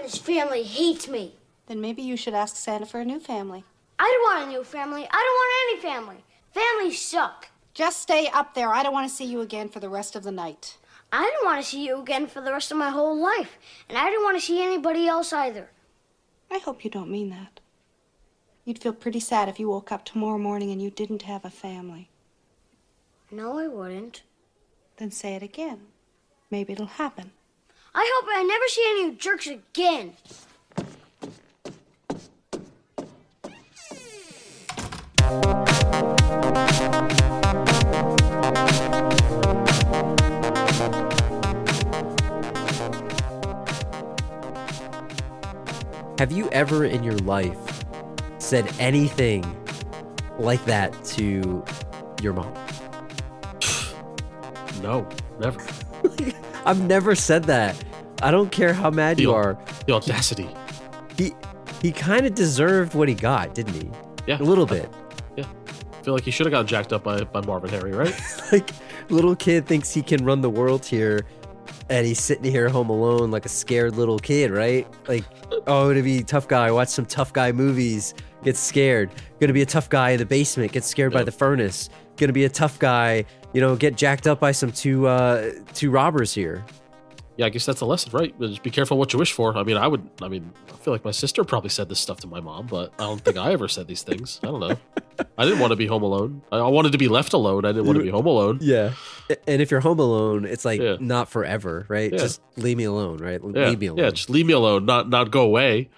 Santa's family hates me. Then maybe you should ask Santa for a new family. I don't want a new family. I don't want any family. Families suck. Just stay up there. I don't want to see you again for the rest of the night. I don't want to see you again for the rest of my whole life. And I don't want to see anybody else either. I hope you don't mean that. You'd feel pretty sad if you woke up tomorrow morning and you didn't have a family. No, I wouldn't. Then say it again. Maybe it'll happen. I hope I never see any of you jerks again. Have you ever in your life said anything like that to your mom? No, never. I've never said that. I don't care how mad you are. The audacity. He kind of deserved what he got, didn't he? Yeah. A little bit. Yeah. I feel like he should have gotten jacked up by Marvin Harry, right? Like, little kid thinks he can run the world here, and he's sitting here home alone like a scared little kid, right? Like, oh, to be a tough guy, watch some tough guy movies, get scared. Gonna be a tough guy in the basement, get scared by the furnace. Gonna be a tough guy, get jacked up by some two robbers here. Yeah, I guess that's the lesson, right? Just be careful what you wish for. I feel like my sister probably said this stuff to my mom, but I don't think I ever said these things. I don't know. I didn't want to be home alone. I wanted to be left alone. I didn't want to be home alone. Yeah. And if you're home alone, it's like not forever, right? Yeah. Just leave me alone, right? Yeah. Leave me alone. Yeah, just leave me alone, not go away.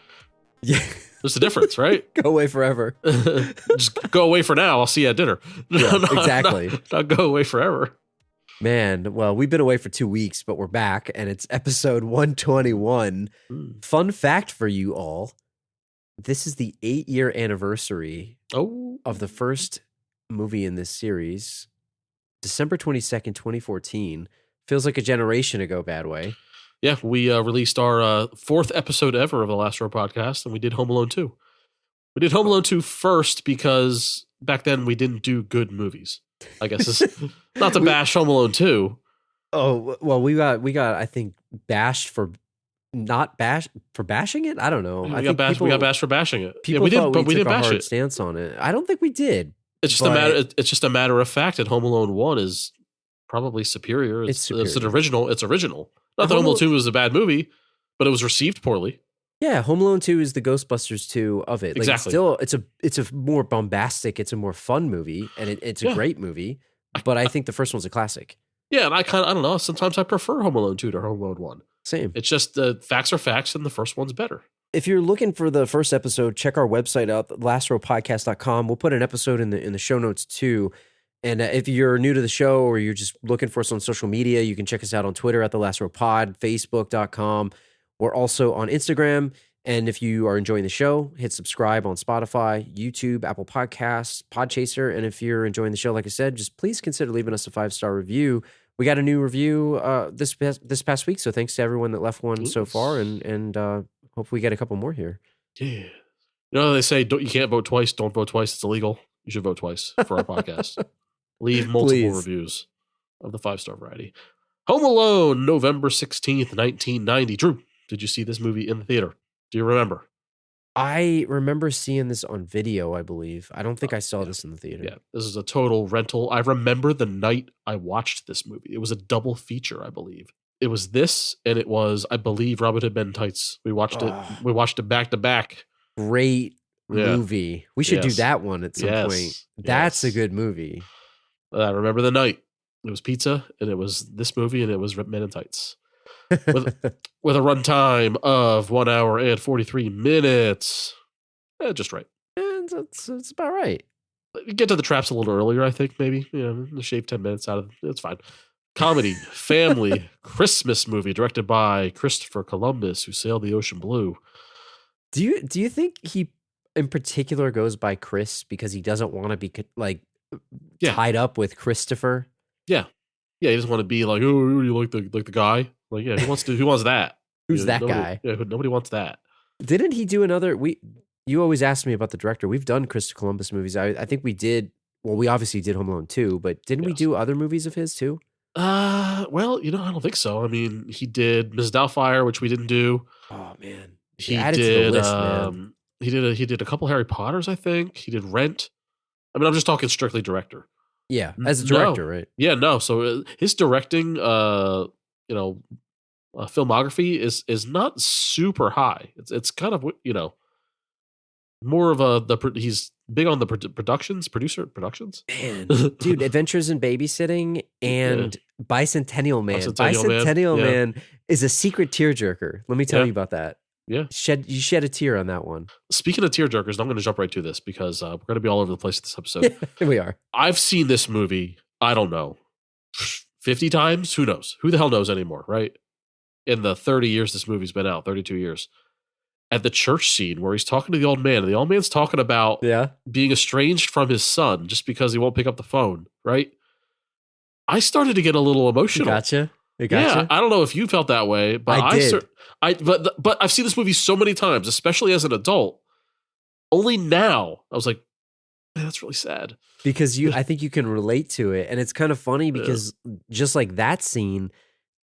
Yeah. There's a difference, right? Go away forever. Just go away for now. I'll see you at dinner. Yeah, exactly. Not go away forever. Man, well, we've been away for 2 weeks, but we're back, and it's episode 121. Fun fact for you all. This is the 8-year anniversary of the first movie in this series. December 22nd, 2014. Feels like a generation ago, Badway. Yeah, we released our 4th episode ever of the Last Row podcast, and we did Home Alone 2. We did Home Alone 2 first because back then we didn't do good movies. I guess it's not to bash Home Alone 2. Oh, well, we got I think bashed for bashing it. I don't know. We got bashed for bashing it. People we thought didn't, we didn't took a bash hard it. stance on it. I don't think we did. It's just a matter of fact that Home Alone 1 is probably superior. It's superior. It's an original. It's original. Not that Home Alone 2 was a bad movie, but it was received poorly. Yeah, Home Alone 2 is the Ghostbusters 2 of it. Like, Exactly. It's a more bombastic, it's a more fun movie, and it's a great movie. But I think the first one's a classic. Yeah, and I don't know. Sometimes I prefer Home Alone 2 to Home Alone 1. Same. It's just the facts are facts, and the first one's better. If you're looking for the first episode, check our website out, lastrowpodcast.com. We'll put an episode in the show notes too. And if you're new to the show or you're just looking for us on social media, you can check us out on Twitter at The Last Row Pod, Facebook.com. We're also on Instagram. And if you are enjoying the show, hit subscribe on Spotify, YouTube, Apple Podcasts, Podchaser. And if you're enjoying the show, like I said, just please consider leaving us a 5-star review. We got a new review this past week, so thanks to everyone that left one so far, and hopefully we get a couple more here. Yeah. They say you can't vote twice. Don't vote twice. It's illegal. You should vote twice for our podcast. Leave multiple reviews of the 5-star variety. Home Alone, November 16th, 1990. Drew, did you see this movie in the theater? Do you remember? I remember seeing this on video, I believe. I don't think I saw this in the theater. Yeah, this is a total rental. I remember the night I watched this movie. It was a double feature, I believe. It was this, and it was, I believe, Robin Hood Men in Tights. We watched it. We watched it back to back. Great movie. We should do that one at some point. That's a good movie. I remember the night. It was pizza, and it was this movie, and it was Men in Tights. With a runtime of 1 hour and 43 minutes. Just right. And it's about right. Get to the traps a little earlier, I think, maybe. Shave 10 minutes out of it. It's fine. Comedy, family, Christmas movie directed by Christopher Columbus, who sailed the ocean blue. Do you think he in particular goes by Chris because he doesn't want to be tied up with Christopher? Yeah. Yeah, he doesn't want to be like, oh, you like the guy? Like, yeah, who wants that? Who's that guy? Yeah, nobody wants that. Didn't he do another? You always ask me about the director. We've done Christopher Columbus movies. I think we did. Well, we obviously did Home Alone 2, but didn't we do other movies of his too? Well, I don't think so. I mean, he did Mrs. Doubtfire, which we didn't do. Oh man, He Add it to did. the list, man. He did a couple Harry Potters, I think. He did Rent. I mean, I'm just talking strictly director. Yeah, as a director, right? Yeah, no. So his directing, filmography is not super high. It's kind of more of he's big on the productions. Man, dude, Adventures in Babysitting and Bicentennial Man. Bicentennial Man is a secret tearjerker. Let me tell you about that. Yeah, you shed a tear on that one. Speaking of tearjerkers, I'm going to jump right to this because we're going to be all over the place in this episode. Here we are. I've seen this movie, I don't know, 50 times? Who knows? Who the hell knows anymore, right? In the 30 years this movie's been out, 32 years. At the church scene where he's talking to the old man, and the old man's talking about being estranged from his son just because he won't pick up the phone, right? I started to get a little emotional. Gotcha. Yeah, I don't know if you felt that way, but I did. But I've seen this movie so many times, especially as an adult. Only now I was like, man, that's really sad. Because I think you can relate to it, and it's kind of funny because just like that scene,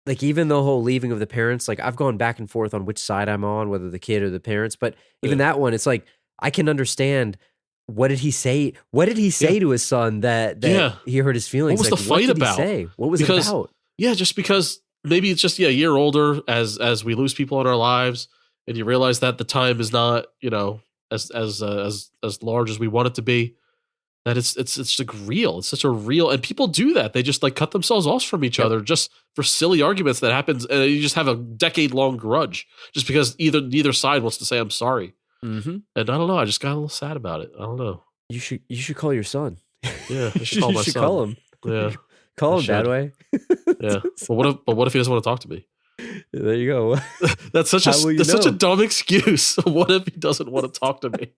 like even the whole leaving of the parents, like I've gone back and forth on which side I'm on, whether the kid or the parents, but even that one, it's like I can understand. What did he say? What did he say to his son that he hurt his feelings? What was the fight about? What was it about? Yeah, just because maybe it's just a year older as we lose people in our lives, and you realize that the time is not as large as we want it to be. That it's like real. It's such a real, and people do that. They just like cut themselves off from each other just for silly arguments that happens, and you just have a decade-long grudge just because neither side wants to say I'm sorry. Mm-hmm. And I don't know. I just got a little sad about it. I don't know. You should call your son. Yeah, I should call my son. Call him. Yeah, call him Badway. Yeah, but what if he doesn't want to talk to me? There you go. That's such a dumb excuse. What if he doesn't want to talk to me?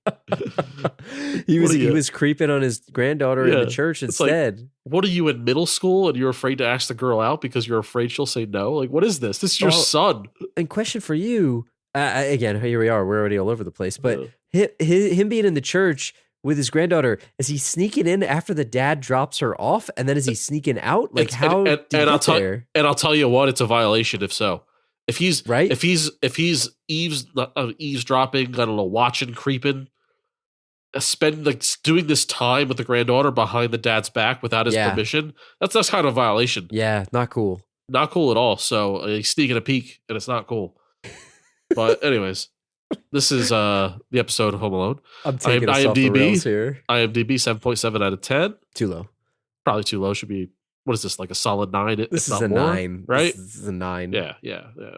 he was creeping on his granddaughter in the church instead. Like, what are you in middle school and you're afraid to ask the girl out because you're afraid she'll say no? Like, what is this? This is your son. And question for you. Again, here we are. We're already all over the place. But him being in the church with his granddaughter, is he sneaking in after the dad drops her off, and then is he sneaking out? Like how? And I'll tell you what, it's a violation if so. If he's eavesdropping, I don't know, watching, creeping, doing this time with the granddaughter behind the dad's back without his permission, that's kind of a violation. Yeah, not cool. Not cool at all. So he's sneaking a peek, and it's not cool. But anyways, this is the episode of Home Alone. I'm taking us off the rails here. IMDb 7.7 out of 10. Too low. Probably too low. Should be, what is this, like a solid 9? This is a 9, right? This is a 9. Yeah.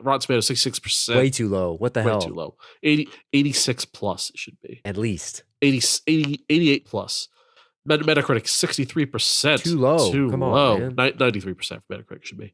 Rotten Tomatoes 66%. Way too low. What the hell? Way too low. 86 plus it should be. At least. 88 plus. Metacritic 63%. Too low. Come on, man. 93% for Metacritic should be.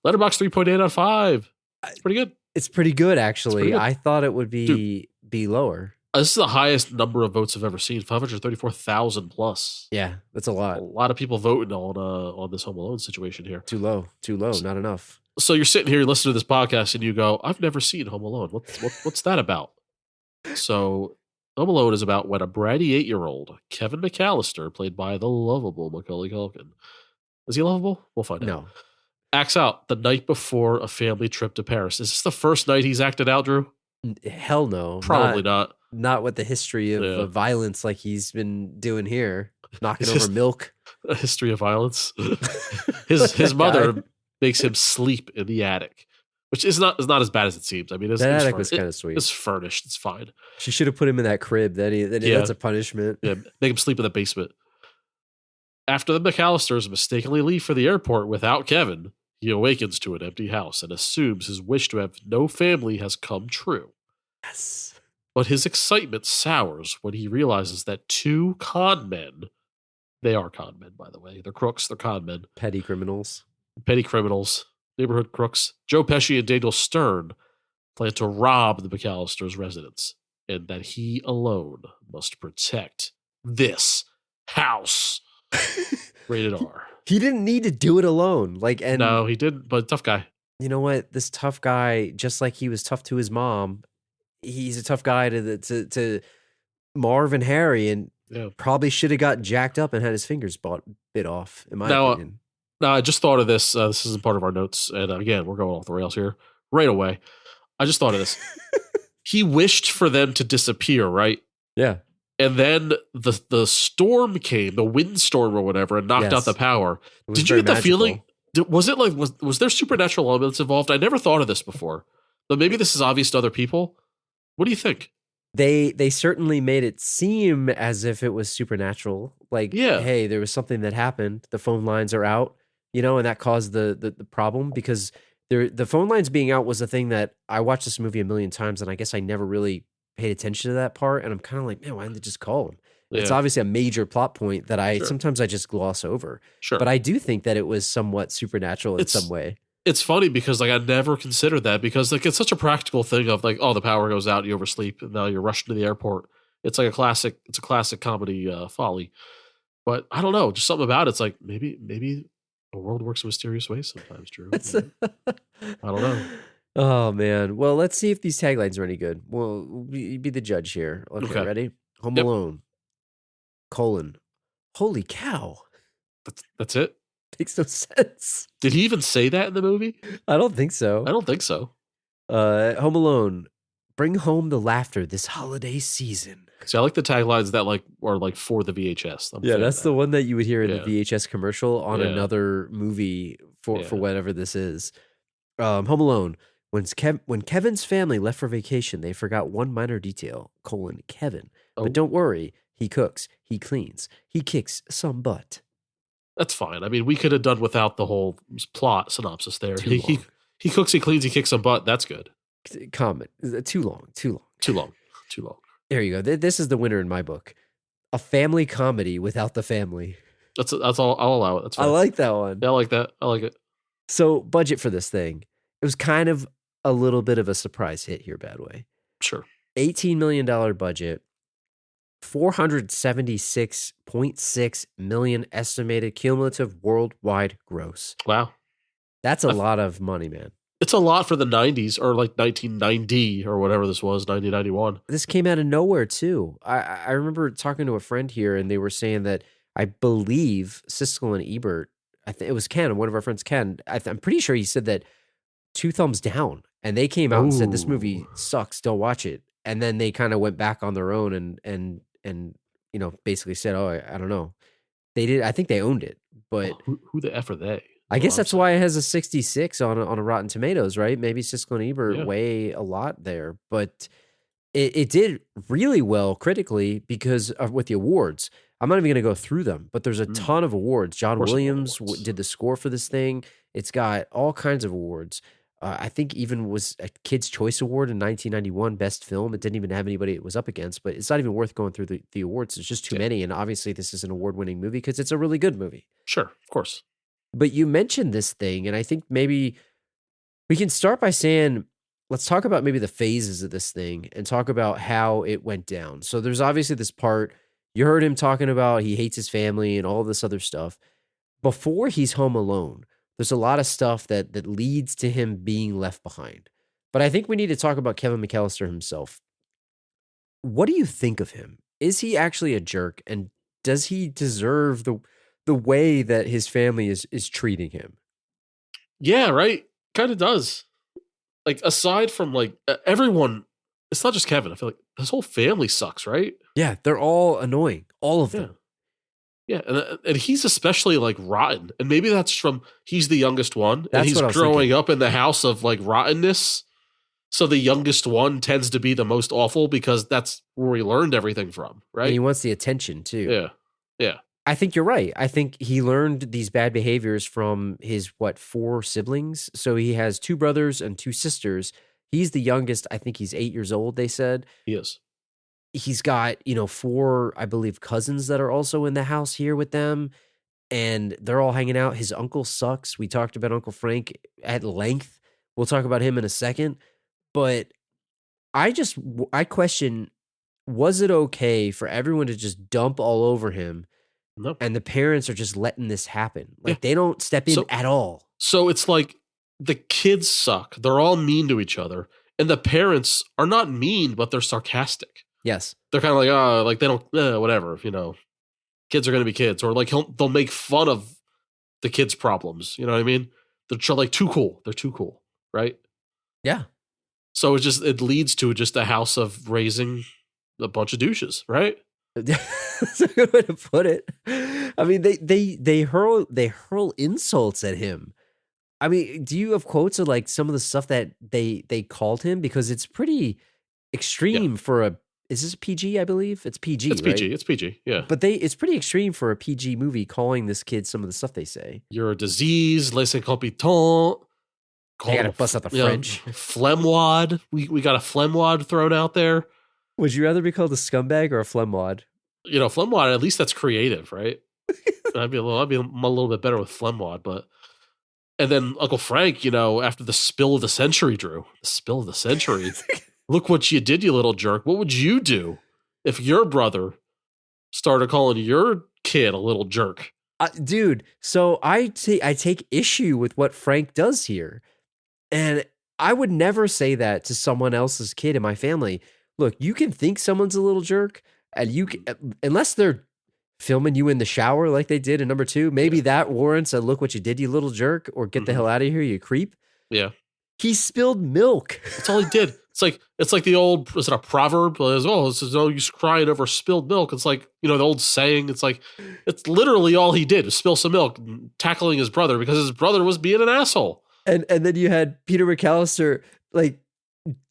Letterboxd 3.8 out of 5. It's pretty good. It's pretty good, actually. I thought it would be lower. This is the highest number of votes I've ever seen. 534,000 plus. Yeah, that's a lot. A lot of people voting on this Home Alone situation here. Too low. Not enough. So you're sitting here listening to this podcast and you go, I've never seen Home Alone. What's that about? So Home Alone is about when a bratty 8-year-old, Kevin McCallister, played by the lovable Macaulay Culkin. Is he lovable? We'll find out. No. Acts out the night before a family trip to Paris. Is this the first night he's acted out, Drew? Hell no. Probably not. Not with the history of violence like he's been doing here. Knocking over milk. A history of violence. His mother makes him sleep in the attic, which is not as bad as it seems. I mean, that attic was kind of sweet. It's furnished. It's fine. She should have put him in that crib. That's a punishment. Yeah, make him sleep in the basement. After the McCallisters mistakenly leave for the airport without Kevin, he awakens to an empty house and assumes his wish to have no family has come true. Yes. But his excitement sours when he realizes that 2 con men, they are con men, by the way. They're crooks. They're con men. Petty criminals, neighborhood crooks. Joe Pesci and Daniel Stern plan to rob the McCallisters' residence, and that he alone must protect this house. Rated R. He didn't need to do it alone. No, he didn't, but tough guy. You know what? This tough guy, just like he was tough to his mom, he's a tough guy to Marv and Harry, and probably should have got jacked up and had his fingers bit off, in my opinion. Now, I just thought of this. This isn't part of our notes, and again, we're going off the rails here right away. I just thought of this. he wished for them to disappear, right? Yeah. And then the storm came, the windstorm or whatever, and knocked out the power. Did you get the feeling? Was it like was there supernatural elements involved? I never thought of this before, but maybe this is obvious to other people. What do you think? They certainly made it seem as if it was supernatural. Like, hey, there was something that happened. The phone lines are out, and that caused the problem because the phone lines being out was a thing that I watched this movie a million times, and I guess I never really paid attention to that part. And I'm kind of like, man, why didn't they just call him? Yeah. It's obviously a major plot point that sometimes I just gloss over. Sure. But I do think that it was somewhat supernatural in some way. It's funny because like I never considered that because like it's such a practical thing of like, oh, the power goes out, you oversleep, and now you're rushing to the airport. It's like it's a classic comedy folly. But I don't know, just something about it's like maybe the world works in mysterious ways sometimes, Drew. I don't know. Oh man. Well, let's see if these taglines are any good. Well, be the judge here. Okay. Ready? Home Alone. : Holy cow. That's it? Makes no sense. Did he even say that in the movie? I don't think so. Home Alone. Bring home the laughter this holiday season. See, I like the taglines that like are like for the VHS. That's the one that you would hear in the VHS commercial on another movie for whatever this is. Home Alone. When Kevin's family left for vacation, they forgot one minor detail, Kevin. Oh. But don't worry, he cooks, he cleans, he kicks some butt. That's fine. I mean, we could have done without the whole plot synopsis there. He cooks, he cleans, he kicks some butt. That's good. Comment. Too long. There you go. This is the winner in my book. A family comedy without the family. That's all. I'll allow it. That's fine. I like that one. Yeah, I like that. I like it. So budget for this thing. It was kind of a little bit of a surprise hit here, Badway. Sure. $18 million budget, $476.6 million estimated cumulative worldwide gross. Wow. That's a lot of money, man. It's a lot for the 90s or like 1990 or whatever this was, 1991. This came out of nowhere, too. I remember talking to a friend here, and they were saying that I believe Siskel and Ebert, it was Ken, one of our friends, Ken, I'm pretty sure he said that 2 thumbs down. And they came out and said, this movie sucks, don't watch it. And then they kind of went back on their own and basically said, oh, I don't know. They did. I think they owned it. But who the F are they? I guess that's why it has a 66 on a Rotten Tomatoes, right? Maybe Siskel and Ebert weigh a lot there. But it did really well critically because with the awards. I'm not even going to go through them, but there's a ton of awards. John Williams did the score for this thing. It's got all kinds of awards. I think even was a Kids' Choice Award in 1991, Best Film. It didn't even have anybody it was up against, but it's not even worth going through the awards. There's just too many, and obviously this is an award-winning movie because it's a really good movie. Sure, of course. But you mentioned this thing, and I think maybe we can start by saying, let's talk about maybe the phases of this thing and talk about how it went down. So there's obviously this part, you heard him talking about he hates his family and all this other stuff. Before he's home alone, there's a lot of stuff that leads to him being left behind. But I think we need to talk about Kevin McCallister himself. What do you think of him? Is he actually a jerk? And does he deserve the way that his family is treating him? Yeah, right. Kind of does. Like, aside from like everyone, it's not just Kevin. I feel like his whole family sucks, right? Yeah, they're all annoying. All of them. Yeah, and he's especially like rotten, and maybe that's from he's the youngest one, and he's growing up in the house of like rottenness. So the youngest one tends to be the most awful because that's where he learned everything from, right? And he wants the attention too. Yeah. I think you're right. I think he learned these bad behaviors from his 4 siblings. So he has 2 brothers and 2 sisters. He's the youngest. I think he's 8 years old. They said he is. He's got, 4, I believe, cousins that are also in the house here with them, and they're all hanging out. His uncle sucks. We talked about Uncle Frank at length. We'll talk about him in a second. But I question, was it okay for everyone to just dump all over him? No. And the parents are just letting this happen. Like, they don't step in at all. So it's like the kids suck. They're all mean to each other. And the parents are not mean, but they're sarcastic. Yes. They're kind of like, like they don't, whatever, kids are going to be kids. Or like they'll make fun of the kids' problems. You know what I mean? They're like too cool. They're too cool, right? Yeah. So it leads to just a house of raising a bunch of douches, right? That's a good way to put it. I mean, they hurl insults at him. I mean, do you have quotes of like some of the stuff that they called him? Because it's pretty extreme for a. Is this PG? I believe it's PG. It's right? PG. It's PG. Yeah. But it's pretty extreme for a PG movie calling this kid some of the stuff they say. You're a disease, laissez competent. They gotta bust out the French. Flemwad. We got a flemwad thrown out there. Would you rather be called a scumbag or a flemwad? Flemwad, at least that's creative, right? I'd be a little bit better with flemwad, but. And then Uncle Frank, after the spill of the century, Drew, the spill of the century. Look what you did, you little jerk. What would you do if your brother started calling your kid a little jerk? Dude, so I take issue with what Frank does here. And I would never say that to someone else's kid in my family. Look, you can think someone's a little jerk, and unless they're filming you in the shower like they did in number 2, maybe that warrants a look what you did, you little jerk, or get the hell out of here, you creep. Yeah. He spilled milk. That's all he did. It's like the old, is it a proverb? This is no use crying over spilled milk. It's like, the old saying. It's like, it's literally all he did was spill some milk, tackling his brother because his brother was being an asshole. And then you had Peter McCallister like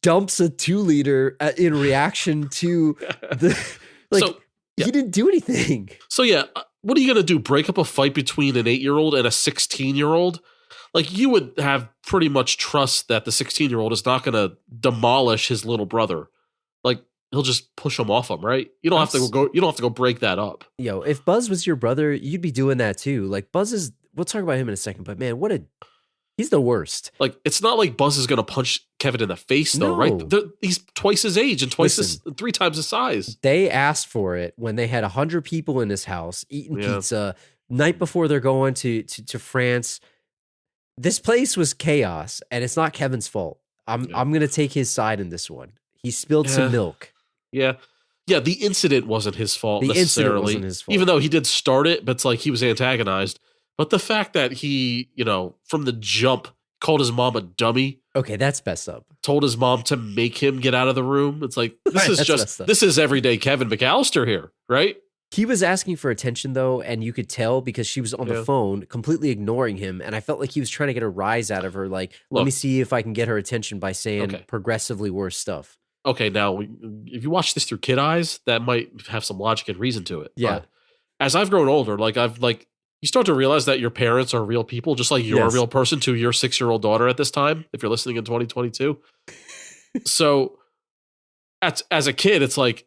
dumps a 2-liter in reaction to the he didn't do anything. So yeah, what are you gonna do? Break up a fight between an 8-year-old and a 16-year-old? Like, you would have pretty much trust that the 16-year-old is not gonna demolish his little brother. Like, he'll just push him off him, right? You don't have to go. You don't have to go break that up. Yo, if Buzz was your brother, you'd be doing that too. Like, Buzz is. We'll talk about him in a second, but man, he's the worst. Like, it's not like Buzz is gonna punch Kevin in the face, though, right? He's twice his age and 3 times his size. They asked for it when they had 100 people in his house eating pizza night before they're going to France. This place was chaos, and it's not Kevin's fault. I'm gonna take his side in this one. He spilled some milk. Yeah. The incident wasn't his fault necessarily. Wasn't his fault. Even though he did start it, but it's like he was antagonized. But the fact that he, from the jump, called his mom a dummy. Okay, that's messed up. Told his mom to make him get out of the room. It's like, this is everyday Kevin McCallister here, right? He was asking for attention, though, and you could tell because she was on the phone, completely ignoring him. And I felt like he was trying to get a rise out of her. Like, let me see if I can get her attention by saying progressively worse stuff. Okay, now, if you watch this through kid eyes, that might have some logic and reason to it. Yeah. But as I've grown older, you start to realize that your parents are real people, just like you're a real person to your 6-year-old daughter at this time, if you're listening in 2022. So, as a kid, it's like,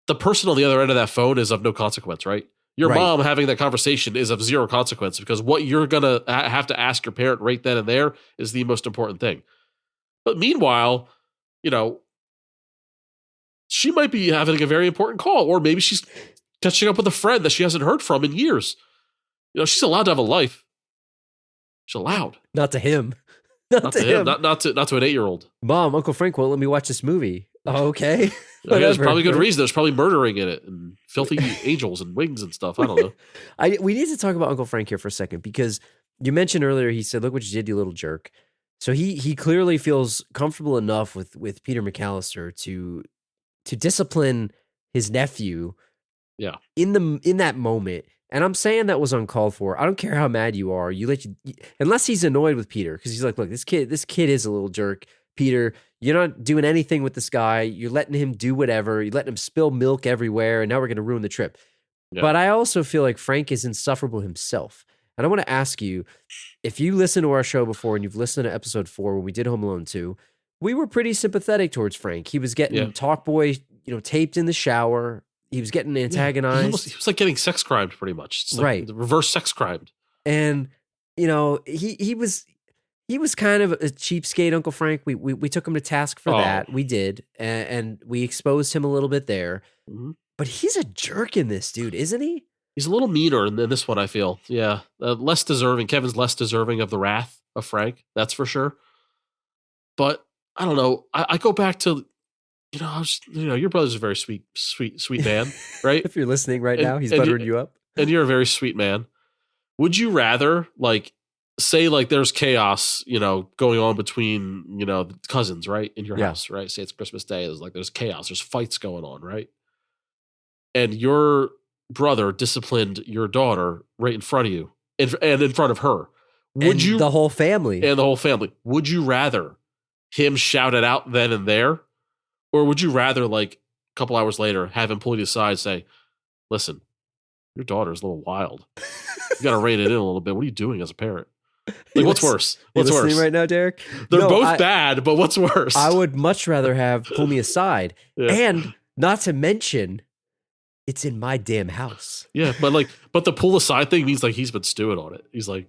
the person on the other end of that phone is of no consequence, right? Your mom having that conversation is of zero consequence because what you're going to have to ask your parent right then and there is the most important thing. But meanwhile, she might be having a very important call, or maybe she's catching up with a friend that she hasn't heard from in years. She's allowed to have a life. She's allowed. Not to him. Not to him. Not to an 8-year-old. Mom, Uncle Frank won't let me watch this movie. Oh, okay. There's probably good reason. There's probably murdering in it and filthy angels and wings and stuff. I don't know. We need to talk about Uncle Frank here for a second because you mentioned earlier, he said, look what you did, you little jerk. So he clearly feels comfortable enough with Peter McCallister to discipline his nephew in that moment. And I'm saying that was uncalled for. I don't care how mad you are. Unless he's annoyed with Peter because he's like, look, this kid is a little jerk. Peter, you're not doing anything with this guy. You're letting him do whatever. You're letting him spill milk everywhere, and now we're going to ruin the trip. Yeah. But I also feel like Frank is insufferable himself. And I want to ask you, if you listened to our show before and you've listened to episode 4 when we did Home Alone 2, we were pretty sympathetic towards Frank. He was getting Talk Boy, taped in the shower. He was getting antagonized. He was like getting sex crimed pretty much. It's like the reverse sex crimed. And, he was kind of a cheapskate, Uncle Frank. We took him to task for that. We did. And we exposed him a little bit there. Mm-hmm. But he's a jerk in this, dude, isn't he? He's a little meaner than this one, I feel. Yeah. Less deserving. Kevin's less deserving of the wrath of Frank. That's for sure. But I don't know. I go back to, your brother's a very sweet man, right? If you're listening right now, he's buttering you up. And you're a very sweet man. Would you rather, say like there's chaos, going on between, the cousins, right? In your house, right? Say it's Christmas Day. There's chaos. There's fights going on, right? And your brother disciplined your daughter right in front of you and in front of her. Would you, the whole family. And the whole family. Would you rather him shout it out then and there? Or would you rather, like, a couple hours later, have him pull you aside and say, listen, your daughter's a little wild. You got to rein it in a little bit. What are you doing as a parent? Like, what's worse? What's worse right now, Derek? They're both bad, but what's worse? I would much rather have pull me aside. Yeah. And not to mention, it's in my damn house. Yeah, but the pull aside thing means like he's been stewing on it. He's like,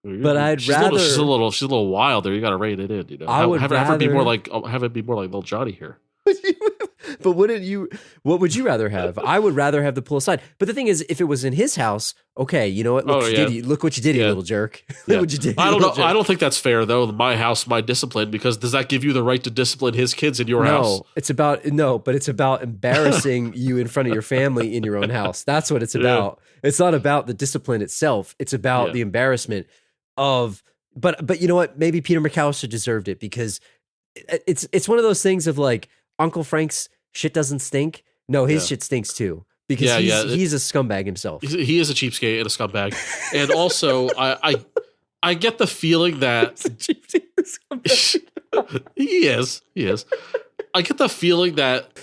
but she's a little wild there. You got to rein it in. I would have it be more like little Johnny here. But what would you rather have? I would rather have the pull aside. But the thing is, if it was in his house, okay, you know what? Look what you did, you little jerk. Look what you did. I don't know. I don't think that's fair though. My house, my discipline, because does that give you the right to discipline his kids in your house? It's about embarrassing you in front of your family in your own house. That's what it's about. It's not about the discipline itself. It's about the embarrassment of, but you know what? Maybe Peter McCallister deserved it because it's one of those things of like, Uncle Frank's shit doesn't stink. No, his shit stinks too because he's a scumbag himself. He is a cheapskate and a scumbag. And also, I get the feeling that he is. I get the feeling that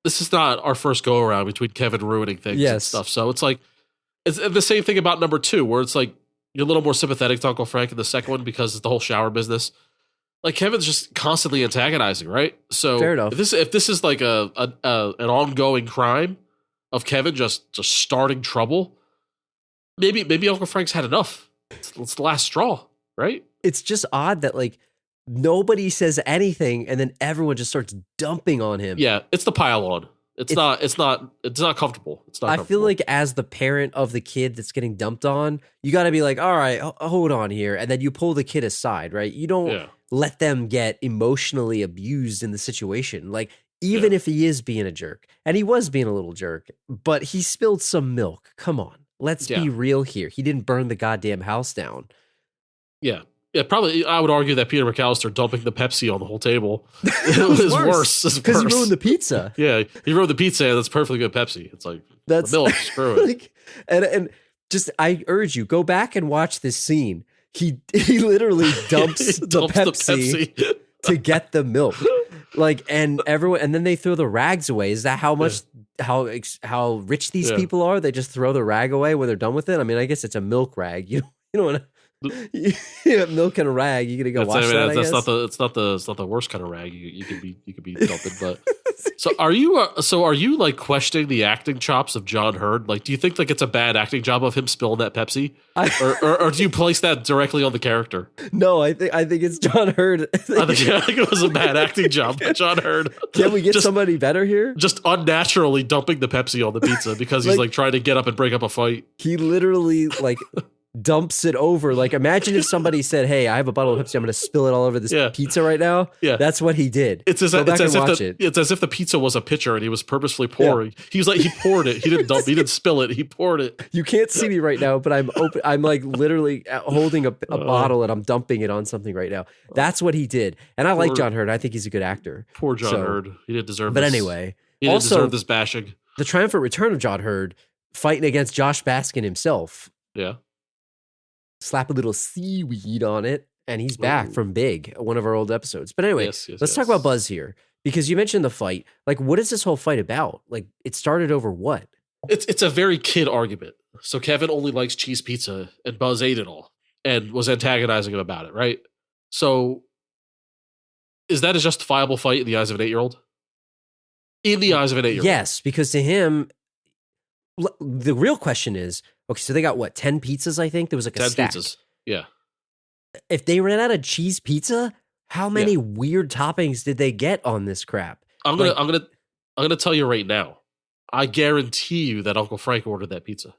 this is not our first go around between Kevin ruining things and stuff. So it's like it's the same thing about number 2, where it's like you're a little more sympathetic to Uncle Frank in the second one because it's the whole shower business. Like Kevin's just constantly antagonizing, right? So fair enough. If this is like an ongoing crime of Kevin just starting trouble, maybe Uncle Frank's had enough. It's the last straw, right? It's just odd that like nobody says anything and then everyone just starts dumping on him. Yeah, it's the pile on. It's not comfortable. It's not. I feel like as the parent of the kid that's getting dumped on, you got to be like, all right, hold on here, and then you pull the kid aside, right? You don't let them get emotionally abused in the situation. Like even if he is being a jerk, and he was being a little jerk, but he spilled some milk. Come on, let's be real here. He didn't burn the goddamn house down. Yeah. Yeah, probably. I would argue that Peter McCallister dumping the Pepsi on the whole table is worse because he ruined the pizza. Yeah, he ruined the pizza, and that's perfectly good Pepsi. It's like that's the milk. Screw it. And just I urge you go back and watch this scene. He literally dumps the Pepsi to get the milk. Like and everyone, and then they throw the rags away. Is that how much how rich these people are? They just throw the rag away when they're done with it. I mean, I guess it's a milk rag. You don't want to. You have milk and a rag. You gotta go wash that. I guess. It's not the worst kind of rag you could be dumping. But so are you like questioning the acting chops of John Hurd? Like, do you think like it's a bad acting job of him spilling that Pepsi, or do you place that directly on the character? No, I think it's John Hurd. I think it was a bad acting job by John Hurd. Can we get somebody better here? Just unnaturally dumping the Pepsi on the pizza because he's like trying to get up and break up a fight. He literally like. Dumps it over. Like imagine if somebody said, hey, I have a bottle of Pepsi, I'm gonna spill it all over this pizza right now. Yeah, that's what he did. It's as if the pizza was a pitcher and he was purposefully pouring. He was like, he poured it. He didn't dump. He didn't spill it. He poured it. You can't see me right now, but I'm like literally holding a bottle and I'm dumping it on something right now. That's what he did. And I like John Hurd. I think he's a good actor. Poor John Hurd. He didn't deserve. But anyway, he didn't deserve this bashing. The triumphant return of John Hurd fighting against Josh Baskin himself. Yeah. Slap a little seaweed on it, and he's back from Big, one of our old episodes. But anyway, let's talk about Buzz here, because you mentioned the fight. Like, what is this whole fight about? Like, it started over what? It's a very kid argument. So Kevin only likes cheese pizza, and Buzz ate it all, and was antagonizing him about it, right? So, is that a justifiable fight in the eyes of an 8-year-old? In the eyes of an 8-year-old. Yes, because to him, the real question is, okay, so they got what, 10 pizzas, I think? There was like 10 a stack. 10 pizzas, yeah. If they ran out of cheese pizza, how many weird toppings did they get on this crap? I'm gonna tell you right now. I guarantee you that Uncle Frank ordered that pizza.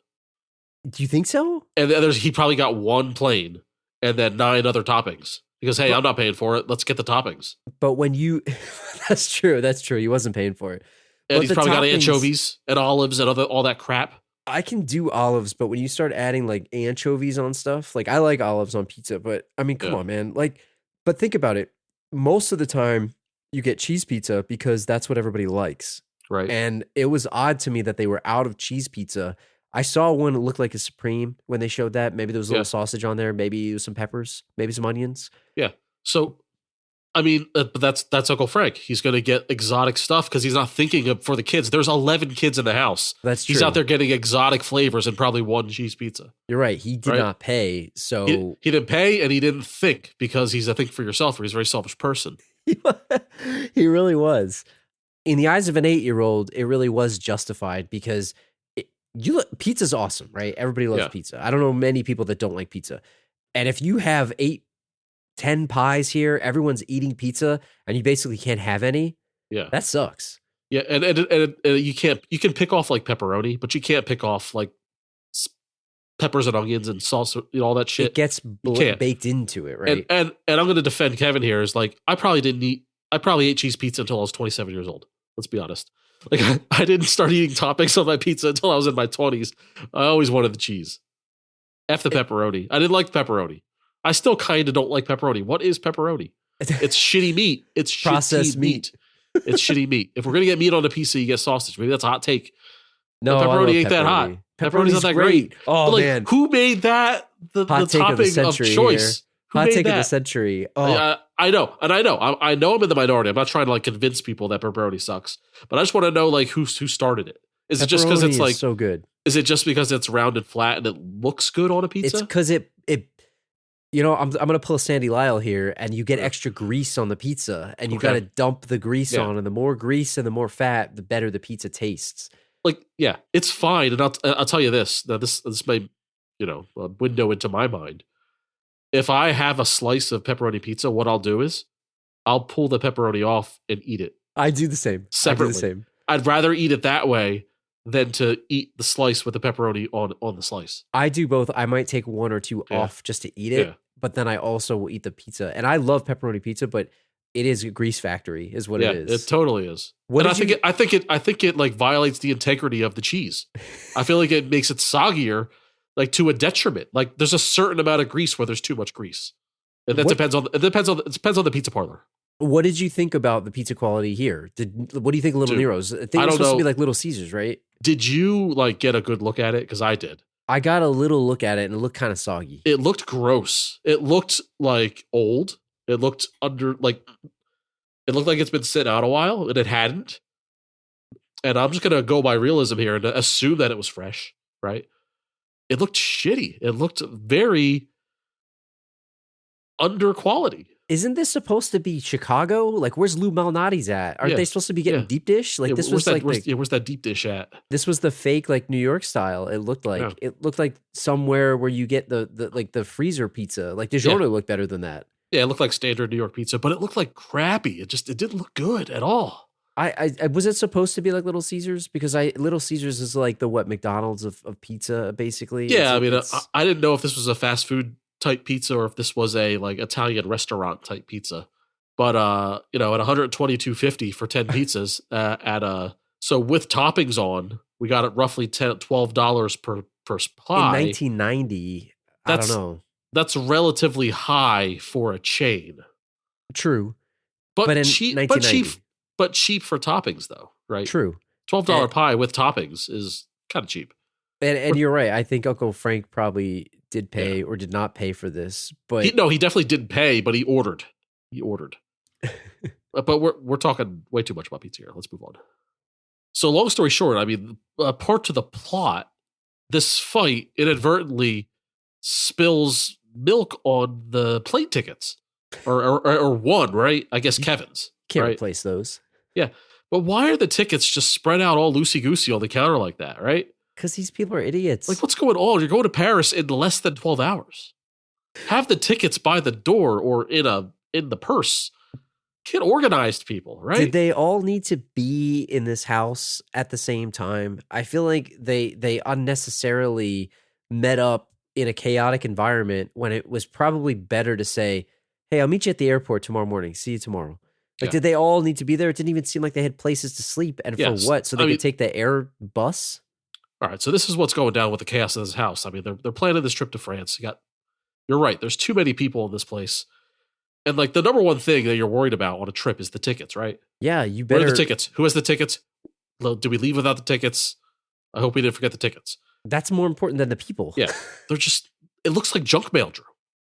Do you think so? And he probably got one plain and then 9 other toppings. Because, hey, I'm not paying for it. Let's get the toppings. But when you... That's true. He wasn't paying for it. And he's probably got anchovies and olives and all that crap. I can do olives, but when you start adding like anchovies on stuff, like I like olives on pizza, but I mean, come Yeah. on, man. Like, but think about it. Most of the time, you get cheese pizza because that's what everybody likes. Right. And it was odd to me that they were out of cheese pizza. I saw one that looked like a Supreme when they showed that. Maybe there was a little sausage on there, maybe some peppers, maybe some onions. Yeah. So, I mean, but that's Uncle Frank. He's going to get exotic stuff because he's not thinking of for the kids. There's 11 kids in the house. That's true. He's out there getting exotic flavors and probably one cheese pizza. You're right. He did not pay. So he didn't pay and he didn't think because he's a think for yourself. He's a very selfish person. He really was. In the eyes of an 8-year-old, it really was justified because pizza's awesome, right? Everybody loves pizza. I don't know many people that don't like pizza. And if you have 8-10 pies here, everyone's eating pizza, and you basically can't have any. Yeah, that sucks. Yeah, and you can't. You can pick off like pepperoni, but you can't pick off like peppers and onions and salsa, all that shit. It gets baked into it, right? And I'm going to defend Kevin here. Is like I probably ate cheese pizza until I was 27 years old. Let's be honest. Like I didn't start eating toppings on my pizza until I was in my 20s. I always wanted the cheese. F the pepperoni. I didn't like pepperoni. I still kind of don't like pepperoni. What is pepperoni? It's shitty meat. It's processed meat. It's shitty meat. If we're going to get meat on a pizza, you get sausage. Maybe that's a hot take. No, but pepperoni ain't that hot. Pepperoni's not that great. Oh, but man. Who made that the topping of choice? Hot take of the century. Oh. I know. And I know I'm in the minority. I'm not trying to like convince people that pepperoni sucks, but I just want to know like who started it. Is it just because it's like so good? Is it just because it's round and flat and it looks good on a pizza? It's because it I'm gonna pull a Sandy Lyle here, and you get extra grease on the pizza, and you got to dump the grease on, and the more grease and the more fat, the better the pizza tastes. Like, yeah, it's fine, and I'll tell you this. Now, this may, a window into my mind. If I have a slice of pepperoni pizza, what I'll do is I'll pull the pepperoni off and eat it. I do the same. Separately. I do the same. I'd rather eat it that way than to eat the slice with the pepperoni on the slice. I do both. I might take one or two off just to eat it, but then I also will eat the pizza. And I love pepperoni pizza, but it is a grease factory, is what it is. It totally is. I think it like violates the integrity of the cheese. I feel like it makes it soggier, like to a detriment. Like there's a certain amount of grease where there's too much grease, and that depends on the pizza parlor. What did you think about the pizza quality here? What do you think of Little Nero's? I think it's supposed to be like Little Caesars, right? Did you like get a good look at it? Because I did. I got a little look at it, and it looked kind of soggy. It looked gross. It looked like old. It looked like it's been sitting out a while, and it hadn't. And I'm just gonna go by realism here and assume that it was fresh, right? It looked shitty. It looked very under quality. Isn't this supposed to be Chicago? Like, where's Lou Malnati's at? Aren't they supposed to be getting deep dish? Like, this was where's that deep dish at? This was the fake like New York style. It looked like somewhere where you get the freezer pizza. Like DiGiorno looked better than that. Yeah, it looked like standard New York pizza, but it looked like crappy. It didn't look good at all. I was it supposed to be like Little Caesars? Because Little Caesars is like the McDonald's of pizza, basally. Yeah, I didn't know if this was a fast food type pizza or if this was a like Italian restaurant type pizza. But at $122.50 for 10 pizzas so with toppings on, we got it roughly $12 per pie. In 1990, I don't know. That's relatively high for a chain. True. But cheap for toppings though, right? True. $12 pie with toppings is kind of cheap. And you're right. I think Uncle Frank probably did pay or did not pay for this, but he definitely didn't pay, but he ordered. But we're talking way too much about pizza here. Let's move on. So long story short, part to the plot, this fight inadvertently spills milk on the plane tickets, or one, right? I guess Kevin's. Can't right? replace those. Yeah, but why are the tickets just spread out all loosey goosey on the counter like that, right? Because these people are idiots. Like, what's going on? You're going to Paris in less than 12 hours. Have the tickets by the door or in the purse. Get organized, people, right? Did they all need to be in this house at the same time? I feel like they unnecessarily met up in a chaotic environment when it was probably better to say, hey, I'll meet you at the airport tomorrow morning. See you tomorrow. Like, did they all need to be there? It didn't even seem like they had places to sleep. And for what? So they could take the air bus? All right, so this is what's going down with the chaos in this house. I mean, they're planning this trip to France. You're right. There's too many people in this place, and like the number one thing that you're worried about on a trip is the tickets, right? Yeah, you Where better. are the tickets? Who has the tickets? Do we leave without the tickets? I hope we didn't forget the tickets. That's more important than the people. Yeah, they're just. It looks like junk mail, Drew.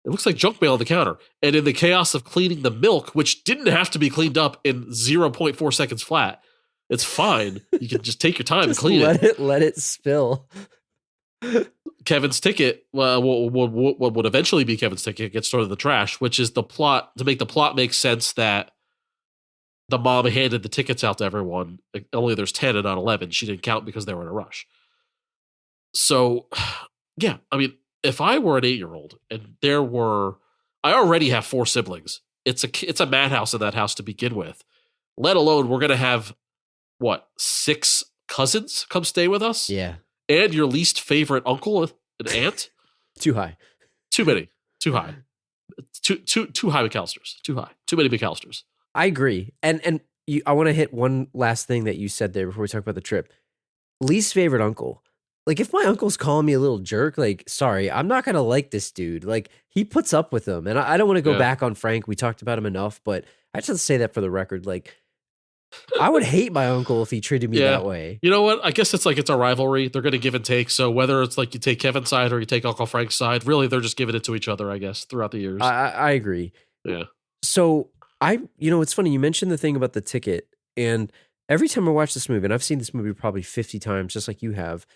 It looks like junk mail on the counter, and in the chaos of cleaning the milk, which didn't have to be cleaned up in 0.4 seconds flat. It's fine. You can just take your time and clean it. Let it spill. Kevin's ticket, what would eventually be Kevin's ticket, gets thrown in the trash, which is the plot to make the plot make sense that the mom handed the tickets out to everyone. Only there's 10 and not 11. She didn't count because they were in a rush. So, yeah, I mean, if I were an 8-year-old and I already have 4 siblings. It's a madhouse in that house to begin with. Let alone we're gonna have 6 cousins come stay with us? Yeah. And your least favorite uncle and aunt? Too high. Too many. Too high. Too high McCallisters. Too high. Too many McCallisters. I agree. And I want to hit one last thing that you said there before we talk about the trip. Least favorite uncle. Like, if my uncle's calling me a little jerk, like, sorry, I'm not going to like this dude. Like, he puts up with them. And I don't want to go back on Frank. We talked about him enough, but I just have to say that for the record. Like, I would hate my uncle if he treated me that way. You know what? I guess it's a rivalry. They're going to give and take. So whether it's like you take Kevin's side or you take Uncle Frank's side, really they're just giving it to each other, I guess, throughout the years. I agree. Yeah. So it's funny. You mentioned the thing about the ticket, and every time I watch this movie, and I've seen this movie probably 50 times, just like you have,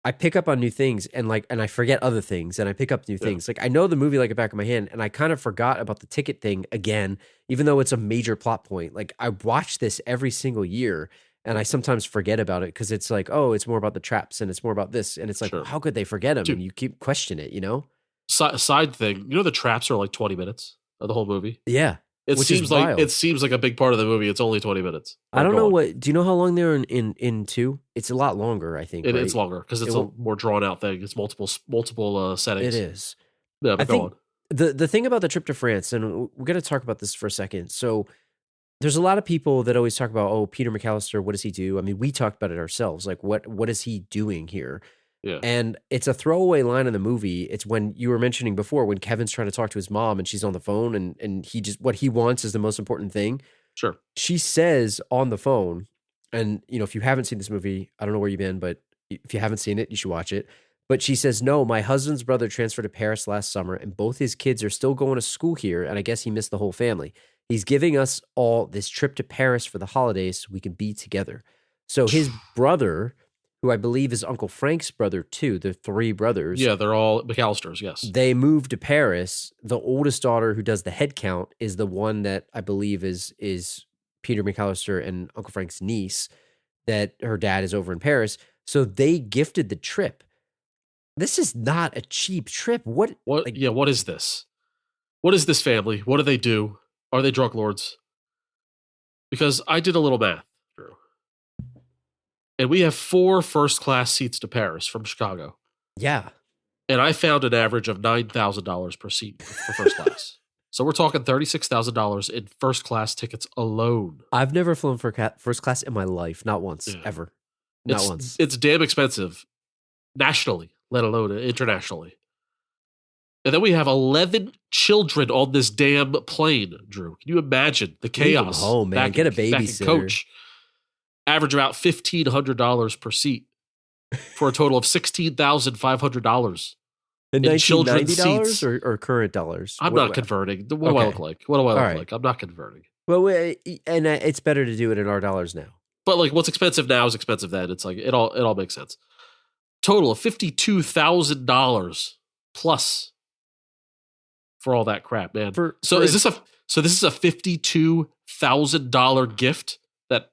I pick up on new things and I forget other things and I pick up new things. Like, I know the movie like the back of my hand, and I kind of forgot about the ticket thing again, even though it's a major plot point. Like, I watch this every single year and I sometimes forget about it because it's like, oh, it's more about the traps and it's more about this. And it's like, how could they forget them? Dude, and you keep questioning it, you know? Side thing, the traps are like 20 minutes of the whole movie. Yeah. It seems like a big part of the movie. It's only 20 minutes. I don't know do you know how long they're in 2? It's a lot longer, I think. It's longer because it's a more drawn out thing. It's multiple settings. It is. Yeah, but go on. The thing about the trip to France, and we're going to talk about this for a second. So there's a lot of people that always talk about, oh, Peter McCallister, what does he do? I mean, we talked about it ourselves. Like, what is he doing here? Yeah. And it's a throwaway line in the movie. It's when you were mentioning before, when Kevin's trying to talk to his mom and she's on the phone and he just, what he wants is the most important thing. Sure. She says on the phone, and if you haven't seen this movie, I don't know where you've been, but if you haven't seen it, you should watch it. But she says, no, my husband's brother transferred to Paris last summer and both his kids are still going to school here. And I guess he missed the whole family. He's giving us all this trip to Paris for the holidays so we can be together. So his brother, who I believe is Uncle Frank's brother too, the 3 brothers. Yeah, they're all McCallisters, yes. They moved to Paris. The oldest daughter, who does the head count, is the one that I believe is Peter McCallister and Uncle Frank's niece, that her dad is over in Paris. So they gifted the trip. This is not a cheap trip. What is this? What is this family? What do they do? Are they drug lords? Because I did a little math, Drew. And we have 4 first-class seats to Paris from Chicago. Yeah. And I found an average of $9,000 per seat for first class. So we're talking $36,000 in first-class tickets alone. I've never flown for first class in my life. Not once, ever. Not once. It's damn expensive nationally, let alone internationally. And then we have 11 children on this damn plane, Drew. Can you imagine the chaos? Oh, man. Get a babysitter. Coach. Average about $1,500 per seat for a total of $16,500. In $1990 or current dollars? I'm not converting. What do I look like? What do I look like? I'm not converting. Well, and it's better to do it in our dollars now. But like, what's expensive now is expensive then. It's like it all makes sense. Total of $52,000 plus for all that crap, man. This is a $52,000 gift that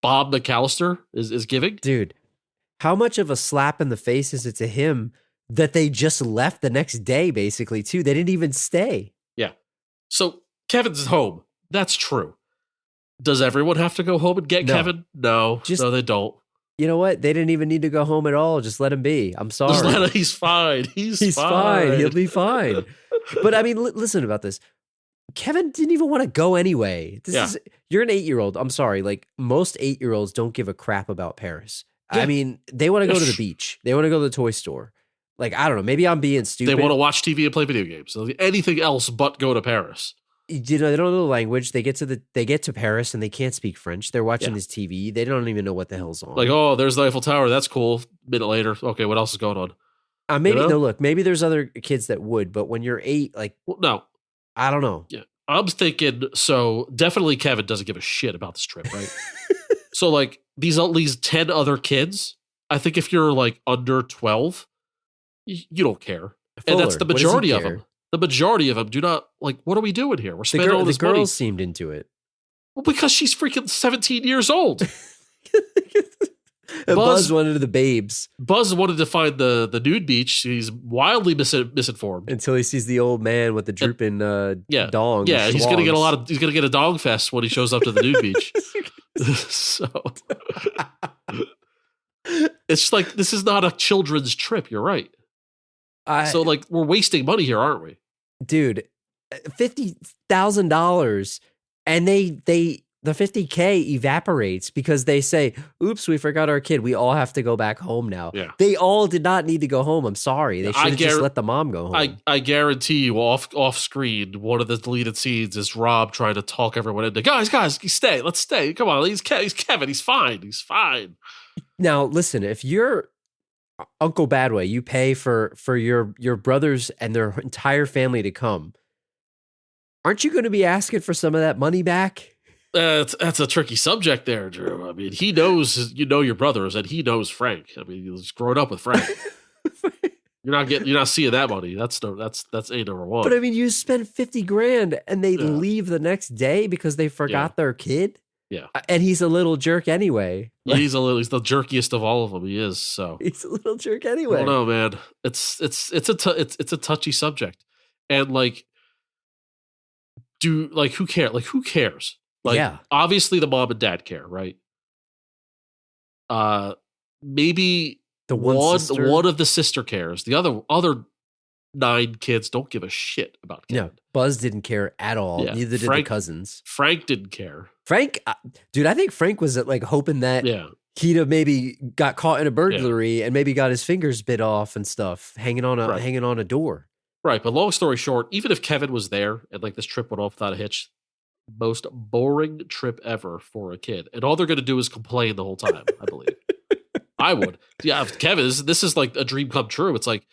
Bob McCallister is giving? Dude, how much of a slap in the face is it to him that they just left the next day, basically, too? They didn't even stay. Yeah. So Kevin's home. That's true. Does everyone have to go home and get Kevin? No. No, they don't. You know what? They didn't even need to go home at all. Just let him be. I'm sorry. He's fine. He's fine. He'll be fine. But I mean, listen about this. Kevin didn't even want to go anyway. You're an 8-year-old. I'm sorry. Like, most 8-year-olds don't give a crap about Paris. I mean, they want to go to the beach. They want to go to the toy store. Like, I don't know. Maybe I'm being stupid. They want to watch TV and play video games. So anything else but go to Paris. You know, they don't know the language. They get to Paris and they can't speak French. They're watching this TV. They don't even know what the hell's on. Like, oh, there's the Eiffel Tower. That's cool. Minute later, okay, what else is going on? Maybe no. Look, maybe there's other kids that would, but when you're 8, like, well, no, I don't know. Yeah, I'm thinking. So definitely, Kevin doesn't give a shit about this trip, right? So like these at least 10 other kids. I think if you're like under 12, you don't care, and that's the majority of them. The majority of them do not like. What are we doing here? We're spending all this money. The girls seemed into it. Well, because she's freaking 17 years old. Buzz wanted the babes. Buzz wanted to find the nude beach. He's wildly misinformed until he sees the old man with the drooping dong. Yeah, he's gonna get a dong fest when he shows up to the nude beach. So it's like this is not a children's trip. You're right. So like we're wasting money here, aren't we? Dude, $50,000, and the $50K evaporates because they say, "Oops, we forgot our kid. We all have to go back home now." Yeah. They all did not need to go home. I'm sorry. They should have just let the mom go home. I guarantee you, off screen, one of the deleted scenes is Rob trying to talk everyone into, guys, stay. Let's stay. Come on, he's Kevin. He's fine. He's fine. Now, listen, if you're Uncle Badway, you pay for your brothers and their entire family to come. Aren't you going to be asking for some of that money back? That's a tricky subject there, Drew. I mean, he knows your brothers, and he knows Frank. I mean, he's grown up with Frank. You're not seeing that money. That's A number one. But I mean, you spend $50,000 and they leave the next day because they forgot their kid. Yeah, and he's a little jerk anyway. He's the jerkiest of all of them. He is. So he's a little jerk anyway. I don't know, man. It's a touchy subject, and like, who cares? Like, who cares? Like, obviously the mom and dad care, right? Maybe the one of the sister cares. The other 9 kids don't give a shit about Kevin. No, Buzz didn't care at all. Yeah. Neither did the cousins. Frank didn't care. Frank, dude, I think Frank was like hoping that he'd have maybe got caught in a burglary and maybe got his fingers bit off and stuff, hanging on a door. Right, but long story short, even if Kevin was there and like this trip went off without a hitch, most boring trip ever for a kid, and all they're going to do is complain the whole time. I believe. I would. Yeah, Kevin, this is like a dream come true. It's like,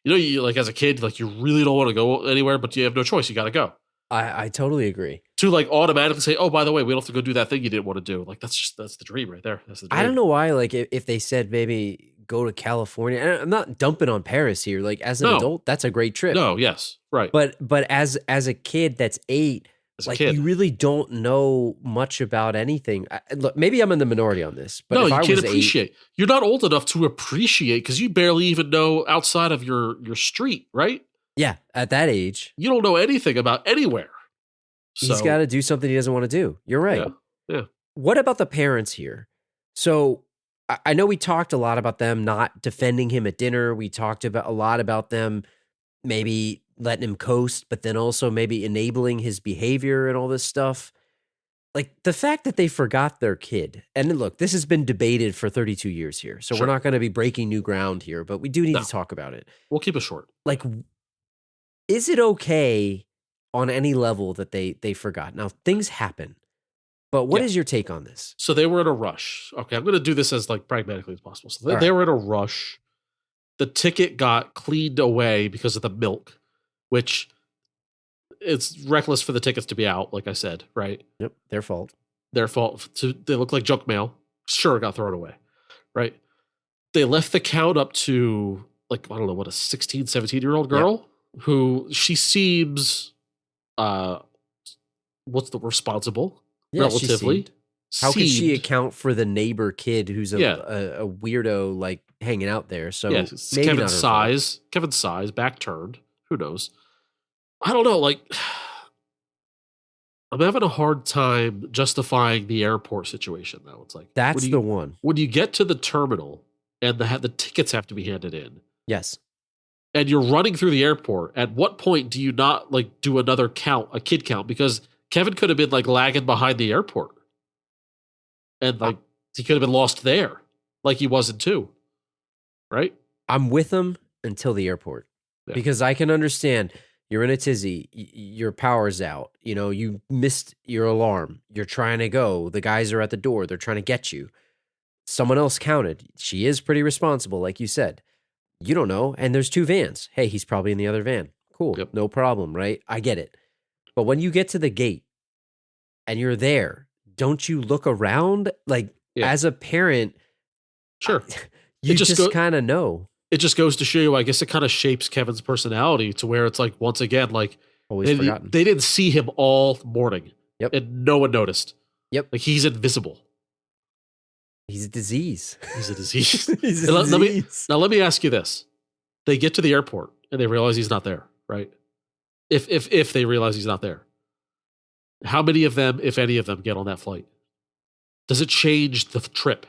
you like as a kid, like you really don't want to go anywhere, but you have no choice. You got to go. I totally agree. To like automatically say, oh, by the way, we don't have to go do that thing you didn't want to do. Like that's the dream right there. That's the dream. I don't know why. Like if they said maybe go to California, and I'm not dumping on Paris here. Like as an adult, that's a great trip. No, yes, right. But as a kid that's 8, like you really don't know much about anything. Look, maybe I'm in the minority on this, but no, if you I can't was appreciate. 8, you're not old enough to appreciate because you barely even know outside of your street, right? Yeah, at that age, you don't know anything about anywhere. So, he's got to do something he doesn't want to do. You're right. Yeah. What about the parents here? So I know we talked a lot about them not defending him at dinner. We talked about a lot about them maybe letting him coast, but then also maybe enabling his behavior and all this stuff. Like the fact that they forgot their kid. And look, this has been debated for 32 years here. So we're not going to be breaking new ground here, but we do need to talk about it. We'll keep it short. Like, is it okay on any level that they forgot? Now, things happen, but what is your take on this? So they were in a rush. Okay, I'm going to do this as like pragmatically as possible. So they were in a rush. The ticket got cleaned away because of the milk, which it's reckless for the tickets to be out, like I said, right? Yep, their fault. Their fault. They look like junk mail. Sure, it got thrown away, right? They left the count up to, like, I don't know, what, a 16, 17-year-old girl who she seems, responsible, relatively. How could she account for the neighbor kid who's a weirdo, like, hanging out there? So maybe Kevin's size, back turned. Who knows? I don't know. Like, I'm having a hard time justifying the airport situation, though. It's like that's the one. When you get to the terminal and the tickets have to be handed in. Yes. And you're running through the airport. At what point do you not like do another count, a kid count? Because Kevin could have been like lagging behind the airport. And like he could have been lost there. like he was in 2. Right? I'm with him until the airport Yeah. because I can understand you're in a tizzy, your power's out, you missed your alarm, you're trying to go, the guys are at the door, they're trying to get you. Someone else counted. She is pretty responsible, like you said. You don't know, and there's 2 vans. Hey, he's probably in the other van. Cool, Yep. no problem, right? I get it. But when you get to the gate and you're there, don't you look around? Like, as a parent, Sure. you just kind of know. It just goes to show you, I guess it kind of shapes Kevin's personality to where it's like, once again, like Always forgotten. They didn't see him all morning. Yep. And no one noticed. Yep. Like he's invisible. He's a disease. He's a disease. He's a disease. Let me ask you this. They get to the airport and they realize he's not there, right? If they realize he's not there. How many of them, if any of them, get on that flight? Does it change the trip?